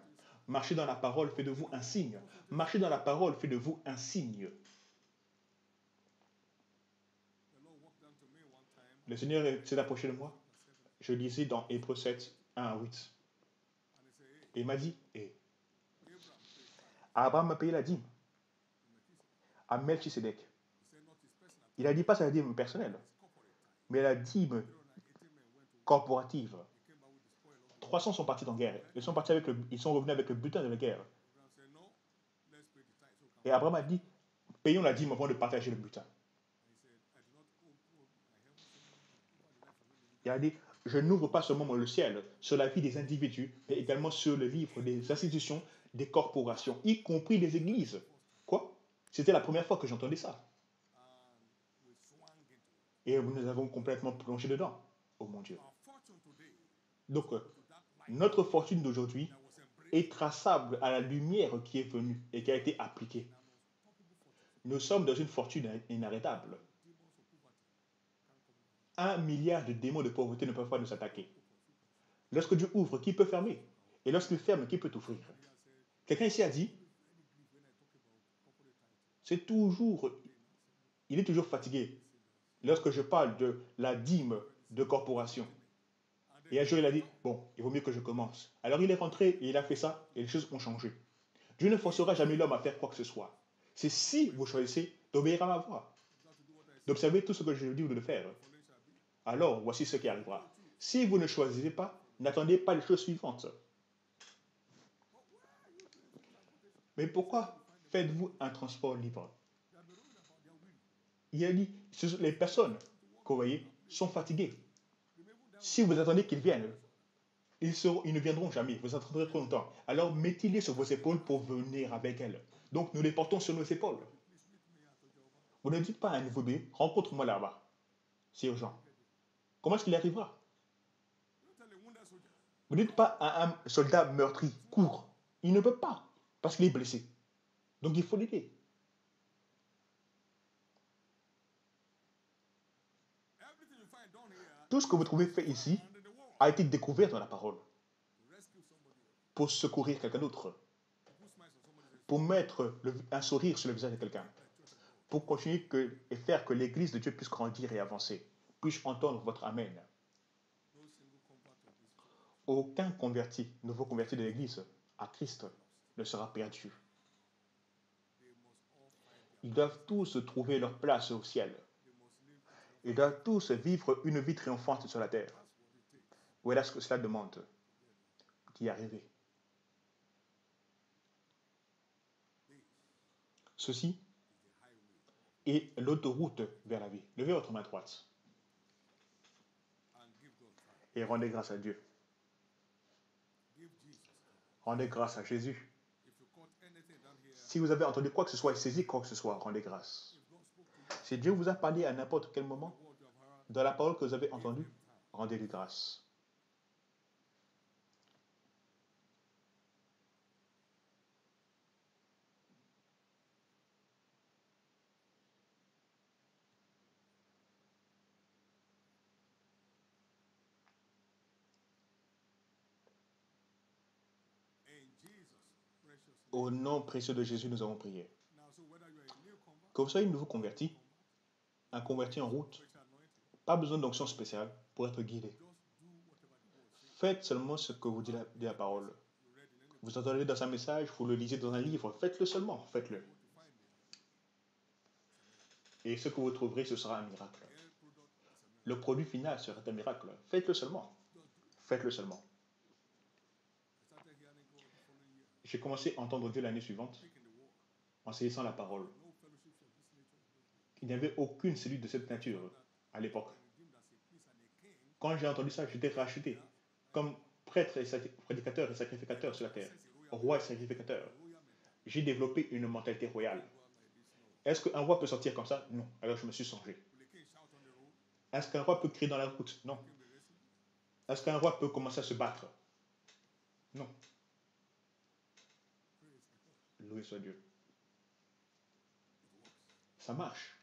Marcher dans la parole fait de vous un signe. Marcher dans la parole fait de vous un signe. The Lord walked down to me one time. Le Seigneur s'est approché de moi. Je lisais dans Hébreux 7, 1 à 8. And he said, hey, Et il m'a dit, Abraham paid tithe. Abraham a payé la dîme à Melchisedec. He said, not his personal tithe, Il a dit pas sa dîme personnelle, his corporate tithe. mais la dîme 380 men went to corporative. He came back with the spoil of war. 300 sont partis en guerre. Ils sont revenus avec le butin de la guerre. Abraham said, no, let's pay the tithe. So come. Et Abraham a dit, payons la dîme avant de partager le butin. And he said, I do not owe my heaven over the life of any Il a dit, je n'ouvre pas seulement le ciel sur la vie des individus, mais également sur le livre des institutions, des corporations, y compris les églises. Quoi? C'était la première fois que j'entendais ça. and we swung into it. Et nous avons complètement plongé dedans. Oh mon Dieu. Our fortune today Donc, to that light notre fortune d'aujourd'hui that was embraced est traçable à la lumière qui est venue et qui a été appliquée. and unstoppable fortune. Nous sommes dans une fortune inarrêtable. Demons of poverty 1 milliard de démons de pauvreté ne peuvent pas nous attaquer. Lorsque Dieu ouvre, qui peut fermer? Et lorsqu'il ferme, qui peut ouvrir? Quelqu'un ici a dit, c'est toujours, il est toujours fatigué lorsque je parle de la dîme de corporation. Et un jour, il a dit, bon, il vaut mieux que je commence. Alors il est rentré et il a fait ça et les choses ont changé. Dieu ne forcera jamais l'homme à faire quoi que ce soit. C'est si vous choisissez d'obéir à ma voix, d'observer tout ce que je dis ou de le faire. Alors, voici ce qui arrivera. Si vous ne choisissez pas, n'attendez pas les choses suivantes. Mais pourquoi faites-vous un transport libre? Il a dit, les personnes que vous voyez sont fatiguées. Si vous attendez qu'ils viennent, ils ne viendront jamais. Vous attendrez trop longtemps. Alors mettez-les sur vos épaules pour venir avec elles. Donc nous les portons sur nos épaules. Vous ne dites pas à un nouveau bébé, rencontre-moi là-bas. C'est urgent. Comment est-ce qu'il arrivera? Vous ne dites pas à un soldat meurtri, cours. Il ne peut pas, parce qu'il est blessé. Donc il faut l'aider. Tout ce que vous trouvez fait ici a été découvert dans la parole. pour secourir quelqu'un d'autre, pour mettre un sourire sur le visage de quelqu'un, pour continuer et faire que l'Église de Dieu puisse grandir et avancer. Puis-je entendre votre Amen? Aucun converti, nouveau converti de l'Église à Christ ne sera perdu. Ils doivent tous trouver leur place au ciel. Ils doivent tous vivre une vie triomphante sur la terre. Voilà ce que cela demande d'y arriver. Ceci est l'autoroute vers la vie. Levez votre main droite et rendez grâce à Dieu. Rendez grâce à Jésus. Si vous avez entendu quoi que ce soit et saisi quoi que ce soit, rendez grâce. Si Dieu vous a parlé à n'importe quel moment, dans la parole que vous avez entendue, rendez-lui grâce. Au nom précieux de Jésus, nous avons prié. Que vous soyez nouveau converti, un converti en route, pas besoin d'onction spéciale pour être guidé. Faites seulement ce que vous dit la parole. Vous entendez dans un message, vous le lisez dans un livre, faites-le seulement, faites-le. Et ce que vous trouverez, ce sera un miracle. Le produit final sera un miracle. Faites-le seulement. Faites-le seulement. J'ai commencé à entendre Dieu l'année suivante en saisissant la parole. Il n'y avait aucune cellule de cette nature à l'époque. Quand j'ai entendu ça, j'étais racheté comme prêtre et prédicateur et sacrificateur sur la terre, roi et sacrificateur. J'ai développé une mentalité royale. Est-ce qu'un roi peut sortir comme ça? Non. Alors je me suis changé. Est-ce qu'un roi peut crier dans la route? Non. Est-ce qu'un roi peut commencer à se battre? Non. Loué soit Dieu. Ça marche.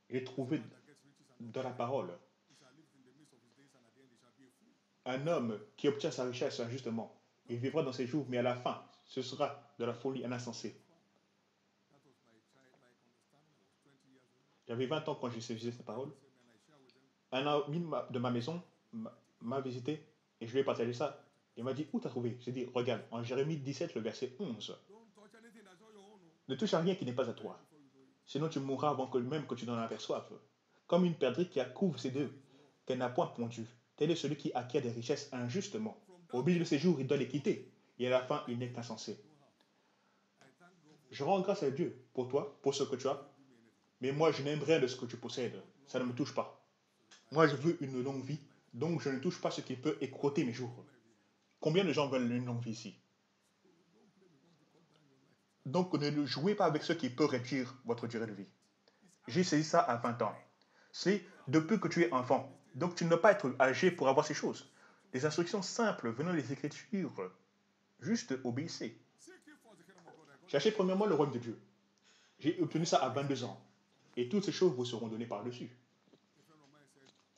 J'ai trouvé dans la parole un homme qui obtient sa richesse injustement. Il vivra dans ses jours, mais à la fin, ce sera de la folie, un insensé. J'avais 20 ans quand j'ai saisi cette parole. Un ami de ma maison m'a visité et je lui ai partagé ça. Il m'a dit, où t'as trouvé? J'ai dit, regarde, en Jérémie 17, le verset 11. Ne touche à rien qui n'est pas à toi. Sinon tu mourras avant que même que tu n'en aperçoives. Comme une perdrix qui accouve ses deux, qu'elle n'a point pondu. Tel est celui qui acquiert des richesses injustement. Au milieu de ses jours, il doit les quitter. Et à la fin, il n'est qu'insensé. Je rends grâce à Dieu pour toi, pour ce que tu as. Mais moi, je n'aime rien de ce que tu possèdes. Ça ne me touche pas. Moi, je veux une longue vie. Donc, je ne touche pas ce qui peut écroter mes jours. Combien de gens veulent une longue vie ici? Donc, ne jouez pas avec ce qui peut réduire votre durée de vie. J'ai saisi ça à 20 ans. C'est depuis que tu es enfant. Donc, tu ne dois pas être âgé pour avoir ces choses. Des instructions simples venant des Écritures. Juste obéissez. Cherchez premièrement le royaume de Dieu. J'ai obtenu ça à 22 ans. Et toutes ces choses vous seront données par-dessus.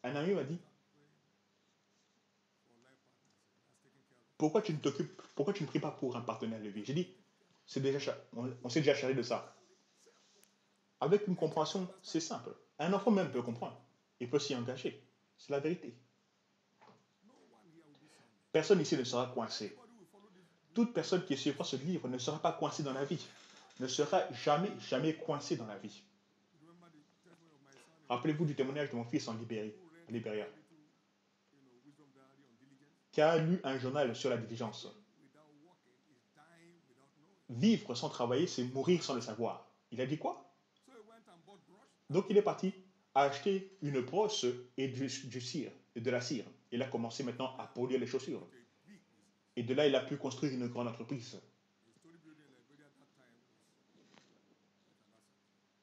Un ami m'a dit, pourquoi tu ne pries pas pour un partenaire de vie? J'ai dit, on s'est déjà chargé de ça. Avec une compréhension, c'est simple. Un enfant même peut comprendre. Il peut s'y engager. C'est la vérité. Personne ici ne sera coincé. Toute personne qui suivra ce livre ne sera pas coincée dans la vie. Ne sera jamais coincée dans la vie. Rappelez-vous du témoignage de mon fils en Libéria, qui a lu un journal sur la diligence. Vivre sans travailler, c'est mourir sans le savoir. Il a dit quoi? Donc il est parti acheter une brosse et du cire, et de la cire. Il a commencé maintenant à polir les chaussures. Et de là, il a pu construire une grande entreprise.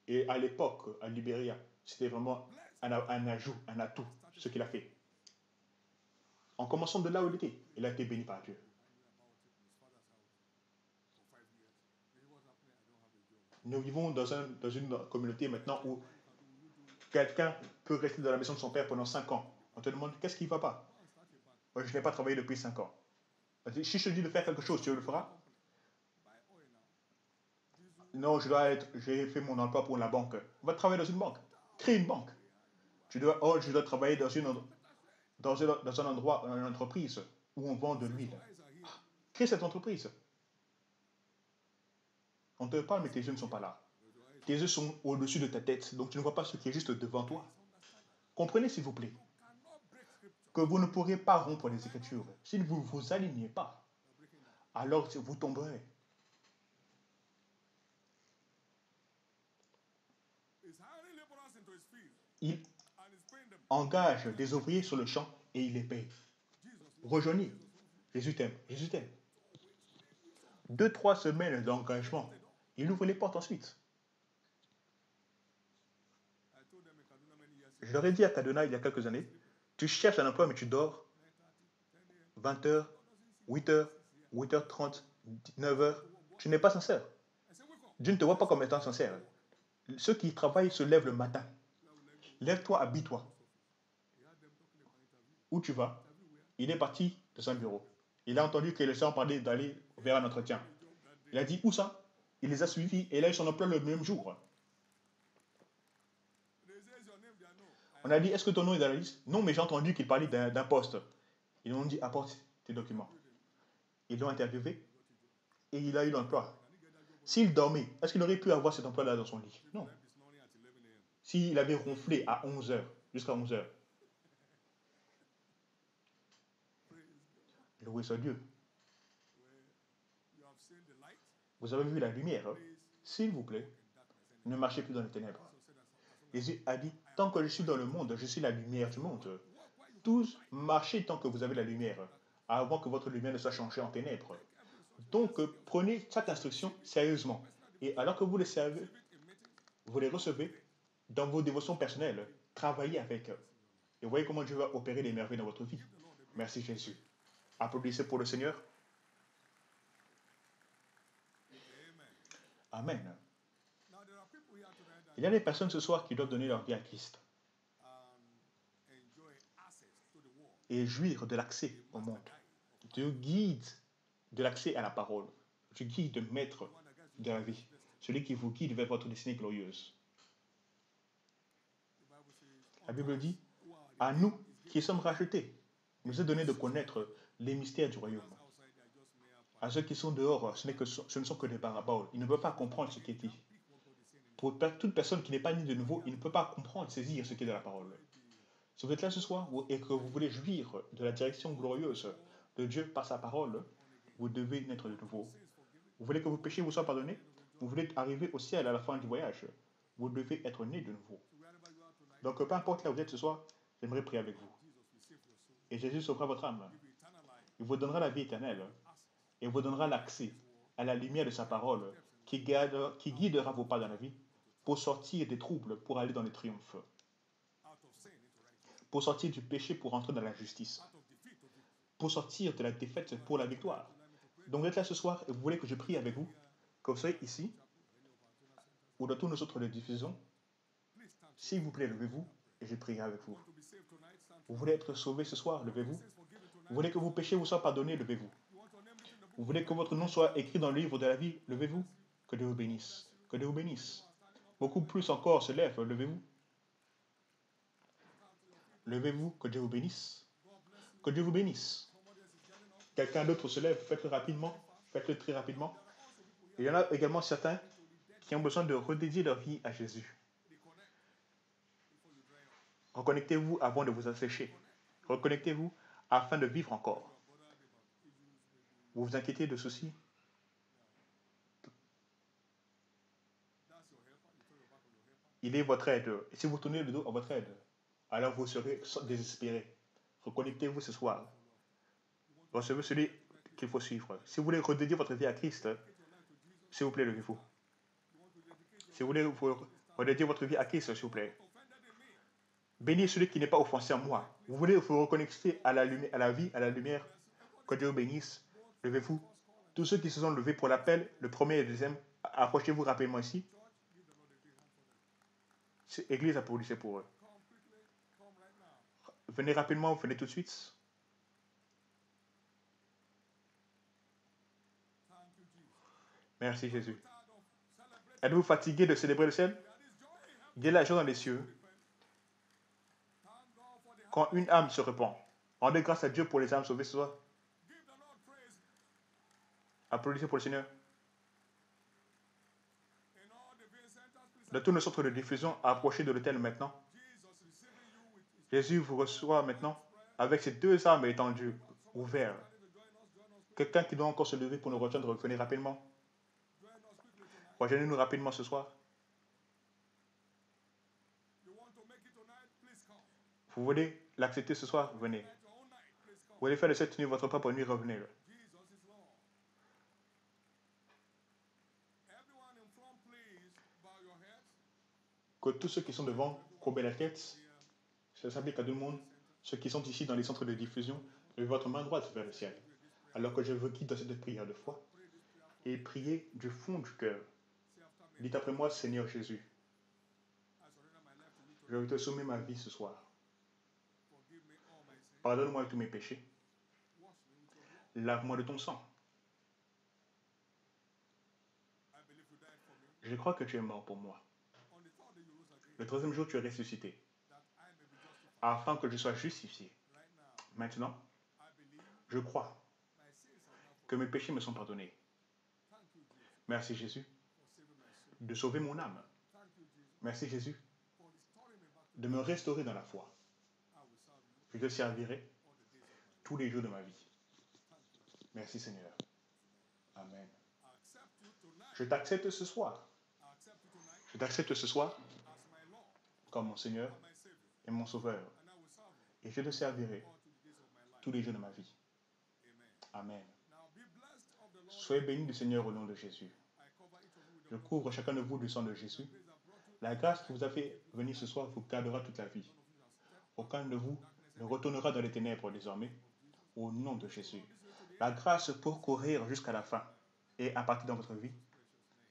Et à l'époque, à Libéria, c'était vraiment un ajout, un atout, ce qu'il a fait. En commençant de là où il était, il a été béni par Dieu. Nous vivons dans une communauté maintenant où Quelqu'un peut rester dans la maison de son père pendant 5 ans. On te demande qu'est-ce qui ne va pas. Moi, je n'ai pas travaillé depuis 5 ans. Si je te dis de faire quelque chose, tu le feras? Non, j'ai fait mon emploi pour la banque. On va travailler dans une banque. Crée une banque. Je dois travailler dans un endroit, une entreprise où on vend de l'huile. Crée cette entreprise. On te parle, mais tes yeux ne sont pas là. Tes yeux sont au-dessus de ta tête, donc tu ne vois pas ce qui est juste devant toi. Comprenez, s'il vous plaît, que vous ne pourrez pas rompre les Écritures. Si vous ne vous alignez pas, alors vous tomberez. Il engage des ouvriers sur le champ et il les paye. Rejoignez. Jésus t'aime. Jésus t'aime. 2-3 semaines d'engagement. Il ouvre les portes ensuite. Je leur ai dit à Kaduna il y a quelques années, tu cherches un emploi mais tu dors 20h, 8h, 8h30, 9h. Tu n'es pas sincère. Dieu ne te voit pas comme étant sincère. Ceux qui travaillent se lèvent le matin. Lève-toi, habille-toi. Où tu vas? Il est parti de son bureau. Il a entendu que les gens parlaient d'aller vers un entretien. Il a dit, où ça? Il les a suivis et il a eu son emploi le même jour. On a dit, est-ce que ton nom est dans la liste? Non, mais j'ai entendu qu'il parlait d'un poste. Ils m'ont dit, apporte tes documents. Ils l'ont interviewé et il a eu l'emploi. S'il dormait, est-ce qu'il aurait pu avoir cet emploi-là dans son lit? Non. S'il avait ronflé à 11h, jusqu'à 11h. Loué soit Dieu. Vous avez vu la lumière, hein? S'il vous plaît, ne marchez plus dans les ténèbres. Jésus a dit, tant que je suis dans le monde, je suis la lumière du monde. Tous marchez tant que vous avez la lumière, avant que votre lumière ne soit changée en ténèbres. Donc, prenez chaque instruction sérieusement. Et alors que vous les servez, vous les recevez dans vos dévotions personnelles. Travaillez avec eux. Et voyez comment Dieu va opérer des merveilles dans votre vie. Merci Jésus. Applaudissez pour le Seigneur. Amen. Il y a des personnes ce soir qui doivent donner leur vie à Christ et jouir de l'accès au monde, du guide de l'accès à la parole, du guide de maître de la vie, celui qui vous guide vers votre destinée glorieuse. La Bible dit, à nous qui sommes rachetés, il nous est donné de connaître les mystères du royaume. À ceux qui sont dehors, ce ne sont que des paraboles. Ils ne peuvent pas comprendre ce qui est dit. Pour toute personne qui n'est pas née de nouveau, il ne peut pas comprendre, saisir ce qui est de la parole. Si vous êtes là ce soir et que vous voulez jouir de la direction glorieuse de Dieu par sa parole, vous devez naître de nouveau. Vous voulez que vos péchés vous soient pardonnés? Vous voulez arriver au ciel à la fin du voyage? Vous devez être né de nouveau. Donc, peu importe là où vous êtes ce soir, j'aimerais prier avec vous. Et Jésus sauvera votre âme. Il vous donnera la vie éternelle. Et vous donnera l'accès à la lumière de sa parole qui guidera vos pas dans la vie pour sortir des troubles, pour aller dans le triomphe. Pour sortir du péché, pour entrer dans la justice. Pour sortir de la défaite, pour la victoire. Donc vous êtes là ce soir et vous voulez que je prie avec vous, que vous soyez ici, ou dans tous nos autres diffusions. S'il vous plaît, levez-vous et je prierai avec vous. Vous voulez être sauvé ce soir, levez-vous. Vous voulez que vos péchés vous soient pardonnés, levez-vous. Vous voulez que votre nom soit écrit dans le livre de la vie, levez-vous. Que Dieu vous bénisse. Que Dieu vous bénisse. Beaucoup plus encore se lève, levez-vous. Levez-vous, que Dieu vous bénisse. Que Dieu vous bénisse. Quelqu'un d'autre se lève, faites-le rapidement. Faites-le très rapidement. Il y en a également certains qui ont besoin de redédier leur vie à Jésus. Reconnectez-vous avant de vous assécher. Reconnectez-vous afin de vivre encore. Vous vous inquiétez de ceci? Il est votre aide. Et si vous tournez le dos à votre aide, alors vous serez désespéré. Reconnectez-vous ce soir. Recevez celui qu'il faut suivre. Si vous voulez redédier votre vie à Christ, s'il vous plaît, levez-vous. Si vous voulez redédier votre vie à Christ, s'il vous plaît. Bénis celui qui n'est pas offensé en moi. Vous voulez vous reconnecter à la vie, à la lumière. Que Dieu vous bénisse. Levez-vous. Tous ceux qui se sont levés pour l'appel, le premier et le deuxième, approchez-vous rapidement ici. Église, applaudissez pour eux. Venez rapidement, venez tout de suite. Merci Jésus. Êtes-vous fatigué de célébrer le ciel? Il y a la joie dans les cieux quand une âme se répand. Rendez grâce à Dieu pour les âmes sauvées ce soir. Applaudissez pour le Seigneur. De tous nos centres de diffusion, approchez de l'autel maintenant. Jésus vous reçoit maintenant avec ses deux armes étendues, ouvertes. Quelqu'un qui doit encore se lever pour nous rejoindre, venez rapidement. Rejoignez-nous rapidement ce soir. Vous voulez l'accepter ce soir? Venez. Vous voulez faire de cette nuit votre propre nuit? Revenez. Que tous ceux qui sont devant courbez la tête. Ça s'applique à tout le monde. Ceux qui sont ici dans les centres de diffusion, levez votre main droite vers le ciel. Alors que je vous guide dans cette prière de foi. Et priez du fond du cœur. Dites après moi, Seigneur Jésus, je vais te soumettre ma vie ce soir. Pardonne-moi tous mes péchés. Lave-moi de ton sang. Je crois que tu es mort pour moi. Le troisième jour, tu es ressuscité, afin que je sois justifié. Maintenant, je crois que mes péchés me sont pardonnés. Merci Jésus de sauver mon âme. Merci Jésus de me restaurer dans la foi. Je te servirai tous les jours de ma vie. Merci Seigneur. Amen. Je t'accepte ce soir. Je t'accepte ce soir comme mon Seigneur et mon Sauveur. Et je te servirai tous les jours de ma vie. Amen. Soyez bénis du Seigneur au nom de Jésus. Je couvre chacun de vous du sang de Jésus. La grâce qui vous a fait venir ce soir vous gardera toute la vie. Aucun de vous ne retournera dans les ténèbres désormais. Au nom de Jésus. La grâce pour courir jusqu'à la fin et impacter dans votre vie.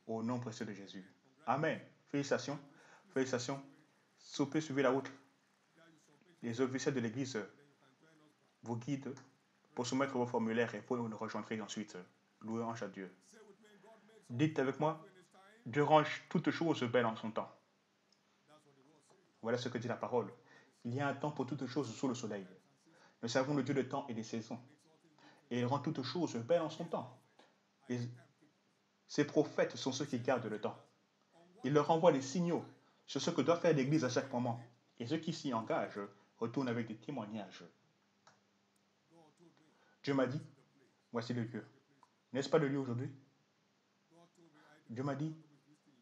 Au nom précieux de Jésus. Amen. Félicitations. Félicitations. Si vous pouvez suivre la route, les officiels de l'Église vous guident pour soumettre vos formulaires et pour nous rejoindre ensuite. Louange à Dieu. Dites avec moi, Dieu range toutes choses belles en son temps. Voilà ce que dit la parole. Il y a un temps pour toutes choses sous le soleil. Nous savons le Dieu de temps et des saisons. Et il rend toutes choses belles en son temps. Et ses prophètes sont ceux qui gardent le temps. Il leur envoie des signaux sur ce que doit faire l'Église à chaque moment. Et ceux qui s'y engagent retournent avec des témoignages. Dieu m'a dit, voici le lieu. N'est-ce pas le lieu aujourd'hui? Dieu m'a dit,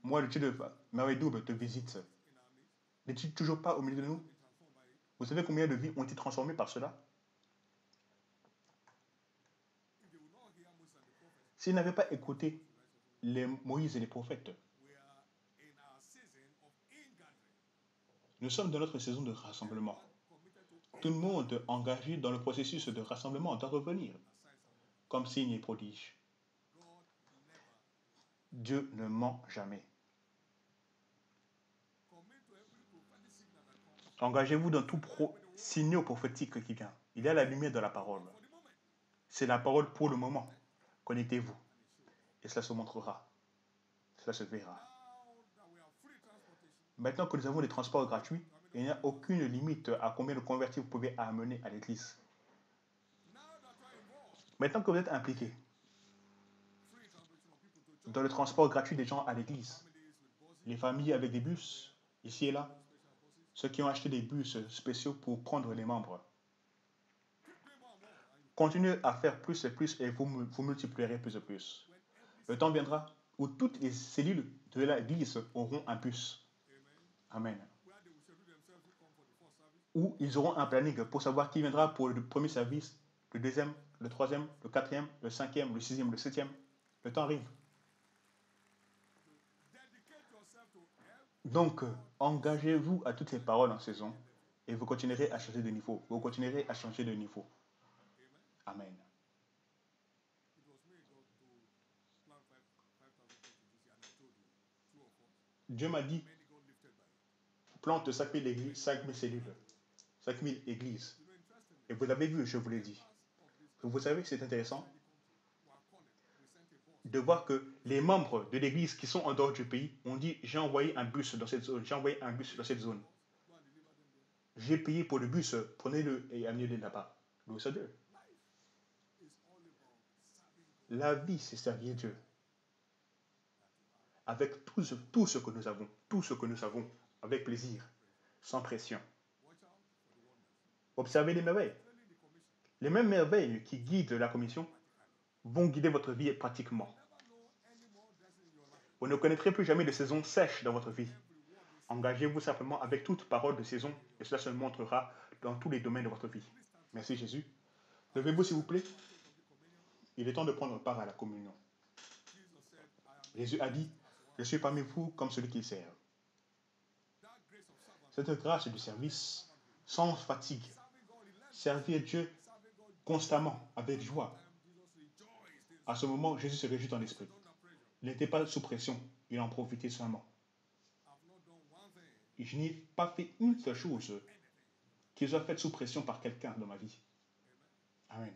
moi le Dieu de Marie Double te visite. N'es-tu toujours pas au milieu de nous? Vous savez combien de vies ont été transformées par cela? S'ils n'avaient pas écouté les Moïse et les prophètes, nous sommes dans notre saison de rassemblement. Tout le monde engagé dans le processus de rassemblement doit revenir, comme signe et prodige. Dieu ne ment jamais. Engagez-vous dans tout signaux prophétique qui vient. Il y a la lumière de la parole. C'est la parole pour le moment. Connectez-vous. Et cela se montrera. Cela se verra. Maintenant que nous avons des transports gratuits, il n'y a aucune limite à combien de convertis vous pouvez amener à l'église. Maintenant que vous êtes impliqués dans le transport gratuit des gens à l'église, les familles avec des bus, ici et là, ceux qui ont acheté des bus spéciaux pour prendre les membres, continuez à faire plus et plus et vous multiplierez plus et plus. Le temps viendra où toutes les cellules de l'église auront un bus. Amen. Où ils auront un planning pour savoir qui viendra pour le premier service, le deuxième, le troisième, le quatrième, le cinquième, le sixième, le septième. Le temps arrive. Donc, engagez-vous à toutes ces paroles en saison et vous continuerez à changer de niveau. Vous continuerez à changer de niveau. Amen. Dieu m'a dit plante 5000 églises, 5000 cellules, 5000 églises. Et vous avez vu, je vous l'ai dit. Vous savez, c'est intéressant de voir que les membres de l'église qui sont en dehors du pays ont dit j'ai envoyé un bus dans cette zone, j'ai envoyé un bus dans cette zone. J'ai payé pour le bus, prenez-le et amenez-le là-bas. Loué soit Dieu. La vie, c'est servir Dieu. Avec tout ce que nous avons, tout ce que nous savons, avec plaisir, sans pression. Observez les merveilles. Les mêmes merveilles qui guident la commission vont guider votre vie pratiquement. Vous ne connaîtrez plus jamais de saison sèche dans votre vie. Engagez-vous simplement avec toute parole de saison et cela se montrera dans tous les domaines de votre vie. Merci Jésus. Levez-vous s'il vous plaît. Il est temps de prendre part à la communion. Jésus a dit, je suis parmi vous comme celui qui sert. Cette grâce du service, sans fatigue, servir Dieu constamment, avec joie. À ce moment, Jésus se réjouit en esprit. Il n'était pas sous pression, il en profitait seulement. Je n'ai pas fait une seule chose qui soit faite sous pression par quelqu'un dans ma vie. Amen.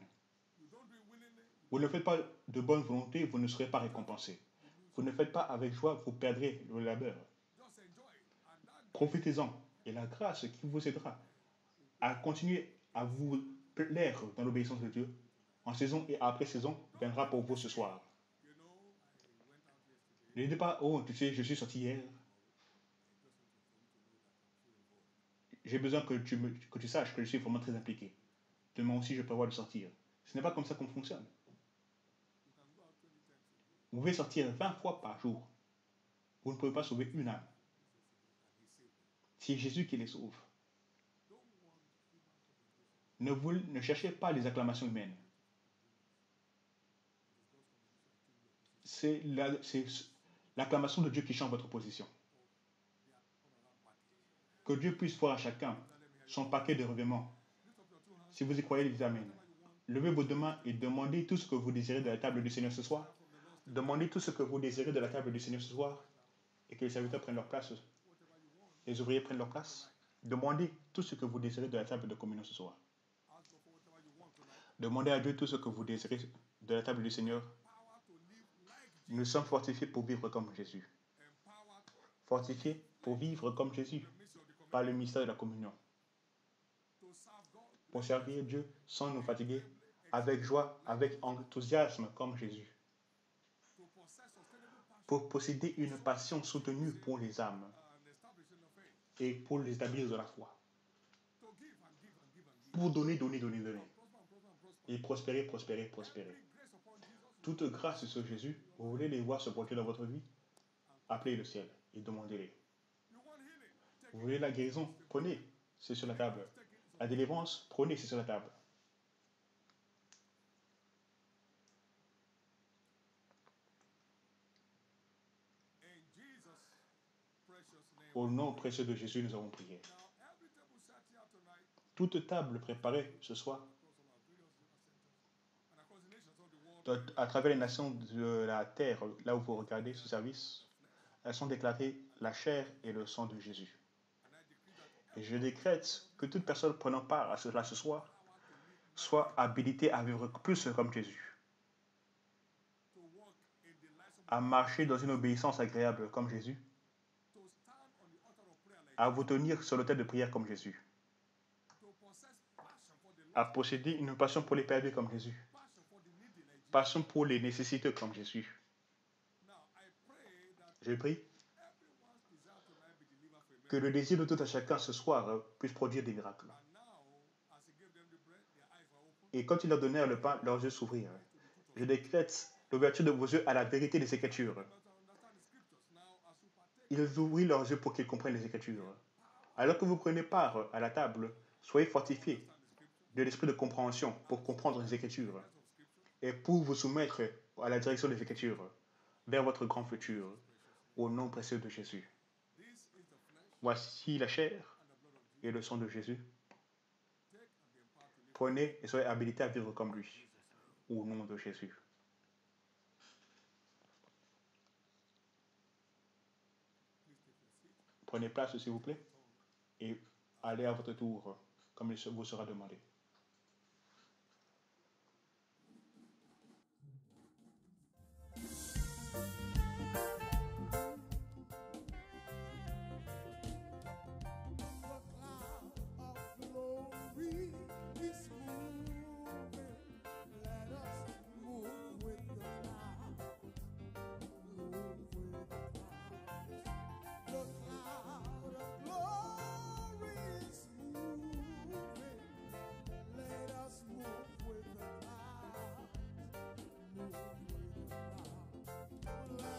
Vous ne le faites pas de bonne volonté, vous ne serez pas récompensé. Vous ne le faites pas avec joie, vous perdrez le labeur. Profitez-en et la grâce qui vous aidera à continuer à vous plaire dans l'obéissance de Dieu en saison et après saison viendra pour vous ce soir. Ne dites pas, oh, tu sais, je suis sorti hier. J'ai besoin que tu saches que je suis vraiment très impliqué. Demain aussi, je prévois de sortir. Ce n'est pas comme ça qu'on fonctionne. Vous pouvez sortir 20 fois par jour. Vous ne pouvez pas sauver une âme. C'est Jésus qui les sauve. Ne cherchez pas les acclamations humaines. C'est l'acclamation de Dieu qui change votre position. Que Dieu puisse voir à chacun son paquet de revêtements. Si vous y croyez, dites Amen. Levez vos deux mains et demandez tout ce que vous désirez de la table du Seigneur ce soir. Demandez tout ce que vous désirez de la table du Seigneur ce soir et que les serviteurs prennent leur place. Les ouvriers prennent leur place. Demandez tout ce que vous désirez de la table de communion ce soir. Demandez à Dieu tout ce que vous désirez de la table du Seigneur. Nous sommes fortifiés pour vivre comme Jésus. Fortifiés pour vivre comme Jésus par le mystère de la communion. Pour servir Dieu sans nous fatiguer, avec joie, avec enthousiasme comme Jésus. Pour posséder une passion soutenue pour les âmes et pour les établir de la foi. Pour donner. Et prospérer. Toute grâce sur Jésus, vous voulez les voir se produire dans votre vie? Appelez le ciel et demandez-les. Vous voulez la guérison? Prenez, c'est sur la table. La délivrance, prenez, c'est sur la table. Au nom précieux de Jésus, nous avons prié. Toute table préparée ce soir, à travers les nations de la terre, là où vous regardez ce service, elles sont déclarées la chair et le sang de Jésus. Et je décrète que toute personne prenant part à cela ce soir soit habilitée à vivre plus comme Jésus, à marcher dans une obéissance agréable comme Jésus, à vous tenir sur l'autel de prière comme Jésus, à posséder une passion pour les perdus comme Jésus, passion pour les nécessiteux comme Jésus. Je prie que le désir de tout à chacun ce soir puisse produire des miracles. Et quand ils leur donnèrent le pain, leurs yeux s'ouvrirent. Je décrète l'ouverture de vos yeux à la vérité des Écritures. Ils ouvrirent leurs yeux pour qu'ils comprennent les Écritures. Alors que vous prenez part à la table, soyez fortifiés de l'esprit de compréhension pour comprendre les Écritures et pour vous soumettre à la direction des Écritures vers votre grand futur, au nom précieux de Jésus. Voici la chair et le sang de Jésus. Prenez et soyez habilités à vivre comme lui, au nom de Jésus. Prenez place, s'il vous plaît. et allez à votre tour, comme il vous sera demandé. The cloud of glory is moving. Let us move with the cloud. Move with the cloud. The cloud of glory is moving. Let us move with the cloud. Move with the cloud.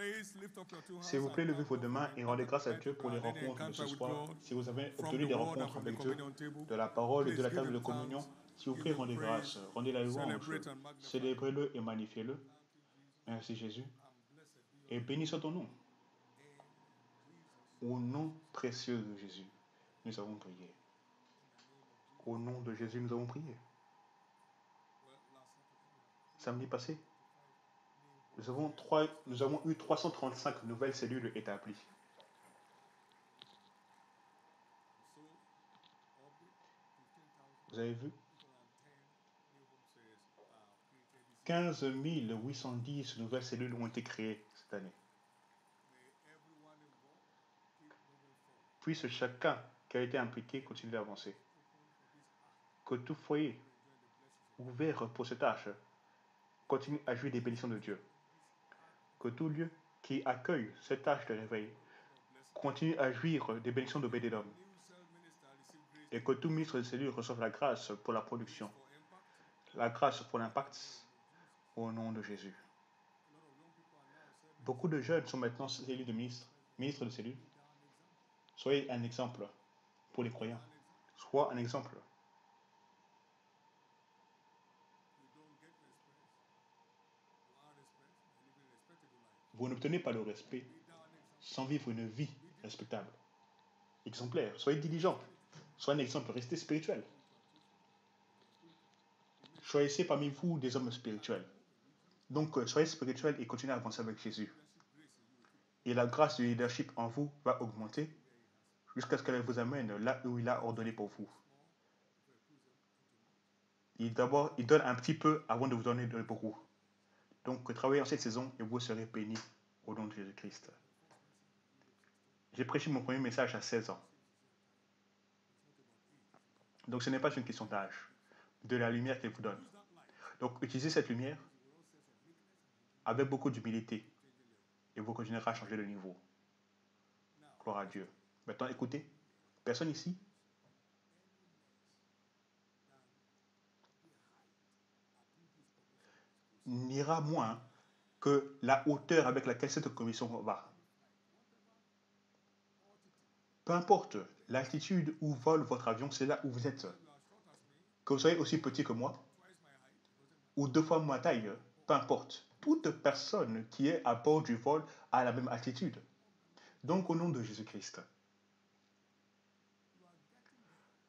Please lift up your two S'il vous hands plaît, and levez thank vos God deux for mains your et rendez grâce à encounter, Dieu pour les any rencontres de encounter ce with soir. God Si vous avez from obtenu the des word and rencontres from the avec Dieu, communion table. de la parole et de Please la give table de him communion, thanks, s'il vous give plaît, him rendez grâce, praise, rendez la louange, celebrate and magnify. célébrez-le et magnifiez-le. Merci Jésus. Et béni soit ton nom. Au nom précieux de Jésus, nous avons prié. Au nom de Jésus, nous avons prié. Samedi passé, nous avons eu 335 nouvelles cellules établies. Vous avez vu 15 810 nouvelles cellules ont été créées cette année. Puisse chacun qui a été impliqué continue d'avancer. Que tout foyer ouvert pour cette tâche continue à jouir des bénédictions de Dieu. Que tout lieu qui accueille cette tâche de réveil continue à jouir des bénédictions de Bédédom. Et que tout ministre de cellule reçoive la grâce pour la production, la grâce pour l'impact, au nom de Jésus. Beaucoup de jeunes sont maintenant élus de ministres de cellule. Soyez un exemple pour les croyants. Sois un exemple. Vous n'obtenez pas le respect sans vivre une vie respectable, exemplaire. Soyez diligent. Soyez un exemple. Restez spirituel. Choisissez parmi vous des hommes spirituels. Donc, soyez spirituels et continuez à avancer avec Jésus. Et la grâce du leadership en vous va augmenter jusqu'à ce qu'elle vous amène là où il a ordonné pour vous. Il donne un petit peu avant de vous donner beaucoup. Donc, travaillez en cette saison et vous serez bénis au nom de Jésus-Christ. J'ai prêché mon premier message à 16 ans. Donc, ce n'est pas une question d'âge, de la lumière qu'il vous donne. Donc, utilisez cette lumière avec beaucoup d'humilité et vous continuerez à changer de niveau. Gloire à Dieu. Maintenant, écoutez, personne ici n'ira moins que la hauteur avec laquelle cette commission va. Peu importe l'altitude où vole votre avion, c'est là où vous êtes. Que vous soyez aussi petit que moi, ou 2 fois ma taille, peu importe. Toute personne qui est à bord du vol a la même altitude. Donc, au nom de Jésus-Christ,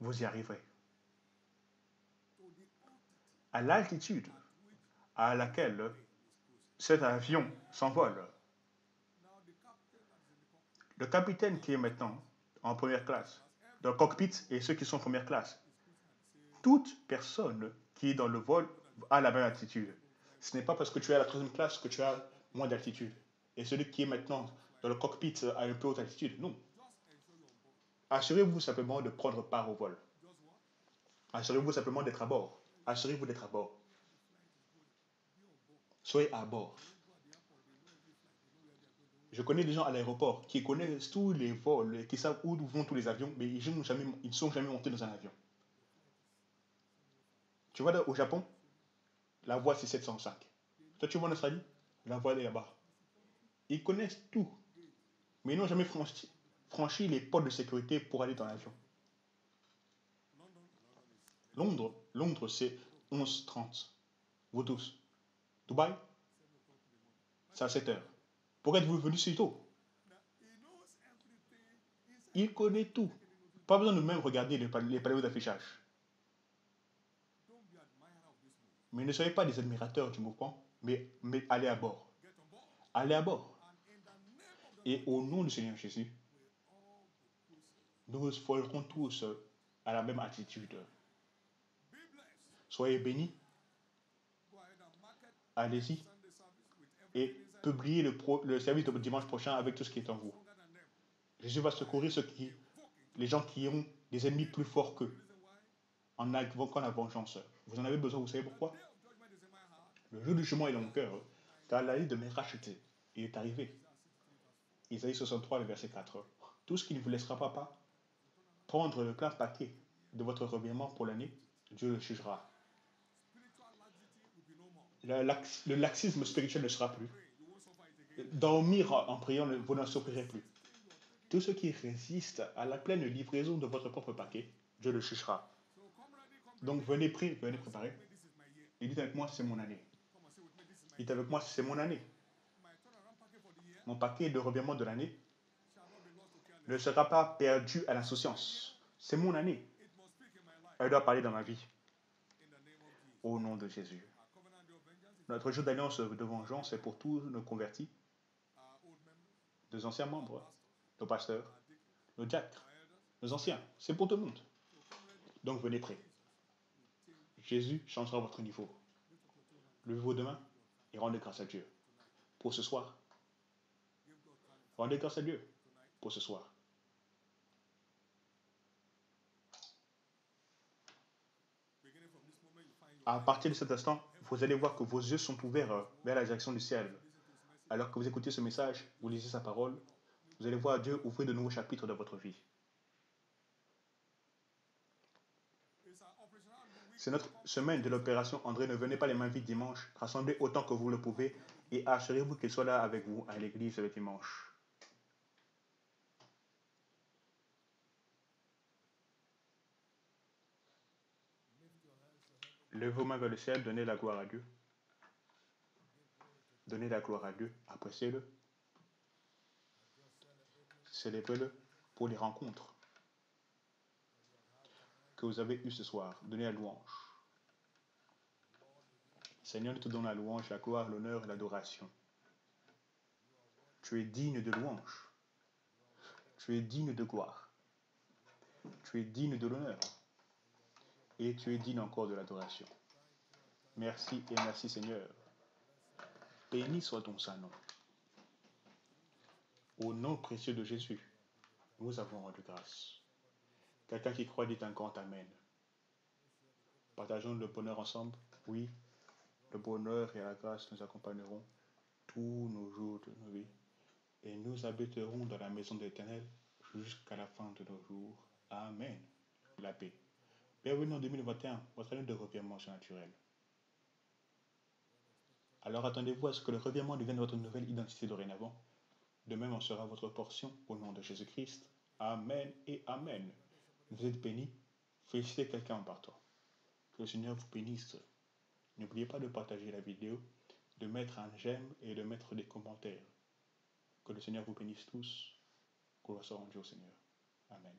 vous y arriverez. À l'altitude à laquelle cet avion s'envole, le capitaine qui est maintenant en première classe, dans le cockpit et ceux qui sont en première classe, toute personne qui est dans le vol a la même altitude. Ce n'est pas parce que tu es à la 3e classe que tu as moins d'altitude. Et celui qui est maintenant dans le cockpit a une plus haute altitude. Non. Assurez-vous simplement de prendre part au vol. Assurez-vous simplement d'être à bord. Assurez-vous d'être à bord. Soyez à bord. Je connais des gens à l'aéroport qui connaissent tous les vols et qui savent où vont tous les avions, mais ils ne sont jamais montés dans un avion. Tu vois, au Japon, la voie c'est 705. Toi, tu vas en Australie, la voie est là-bas. Ils connaissent tout, mais ils n'ont jamais franchi les portes de sécurité pour aller dans l'avion. Londres c'est 11h30. Vous tous. Dubaï, c'est à 7h. Pourquoi êtes-vous venu si tôt? Il connaît tout. Pas besoin de même regarder les panneaux d'affichage. Mais ne soyez pas des admirateurs du mouvement, mais allez à bord. Allez à bord. Et au nom du Seigneur Jésus, nous volerons tous à la même attitude. Soyez bénis. Allez-y. Et publiez le service de dimanche prochain avec tout ce qui est en vous. Jésus va secourir les gens qui ont des ennemis plus forts qu'eux, en invoquant la vengeance. Vous en avez besoin, vous savez pourquoi? Le jour du jugement est dans mon cœur, car la nuit de mes rachetés, il est arrivé. Isaïe 63, le verset 4. Tout ce qui ne vous laissera pas prendre le plein paquet de votre revirement pour l'année, Dieu le jugera. Le laxisme spirituel ne sera plus. Dormir en priant, vous n'en souffrirez plus. Tout ce qui résiste à la pleine livraison de votre propre paquet, Dieu le jugera. Donc venez prêts, venez préparer. Et dites avec moi, c'est mon année. Dites avec moi, c'est mon année. Mon paquet de revirement de l'année ne sera pas perdu à l'insouciance. C'est mon année. Elle doit parler dans ma vie. Au nom de Jésus. Notre jour d'alliance de vengeance est pour tous nos convertis, nos anciens membres, nos pasteurs, nos diacres, nos anciens. C'est pour tout le monde. Donc venez prêts. Jésus changera votre niveau. Levez vos deux mains et rendez grâce à Dieu pour ce soir. Rendez grâce à Dieu pour ce soir. À partir de cet instant, vous allez voir que vos yeux sont ouverts vers la direction du ciel. Alors que vous écoutez ce message, vous lisez sa parole, vous allez voir Dieu ouvrir de nouveaux chapitres dans votre vie. C'est notre semaine de l'opération André. Ne venez pas les mains vides dimanche. Rassemblez autant que vous le pouvez et assurez-vous qu'il soit là avec vous à l'église le dimanche. Levez vos mains vers le ciel, donnez la gloire à Dieu. Donnez la gloire à Dieu, appréciez-le. Célébrez-le pour les rencontres que vous avez eues ce soir. Donnez la louange. Seigneur, nous te donnons la louange, la gloire, l'honneur et l'adoration. Tu es digne de louange. Tu es digne de gloire. Tu es digne de l'honneur. Et tu es digne encore de l'adoration. Merci et merci Seigneur. Béni soit ton saint nom. Au nom précieux de Jésus, nous avons rendu grâce. Quelqu'un qui croit dit un grand Amen. Partageons le bonheur ensemble. Oui, le bonheur et la grâce nous accompagneront tous nos jours de nos vies. Et nous habiterons dans la maison de l'Éternel jusqu'à la fin de nos jours. Amen. La paix. Bienvenue en 2021, votre année de revirement surnaturel. Alors attendez-vous à ce que le revirement devienne votre nouvelle identité dorénavant. De même en sera votre portion au nom de Jésus-Christ. Amen et Amen. Vous êtes bénis. Félicitez quelqu'un en partant. Que le Seigneur vous bénisse. N'oubliez pas de partager la vidéo, de mettre un j'aime et de mettre des commentaires. Que le Seigneur vous bénisse tous. Gloire soit rendue au Seigneur. Amen.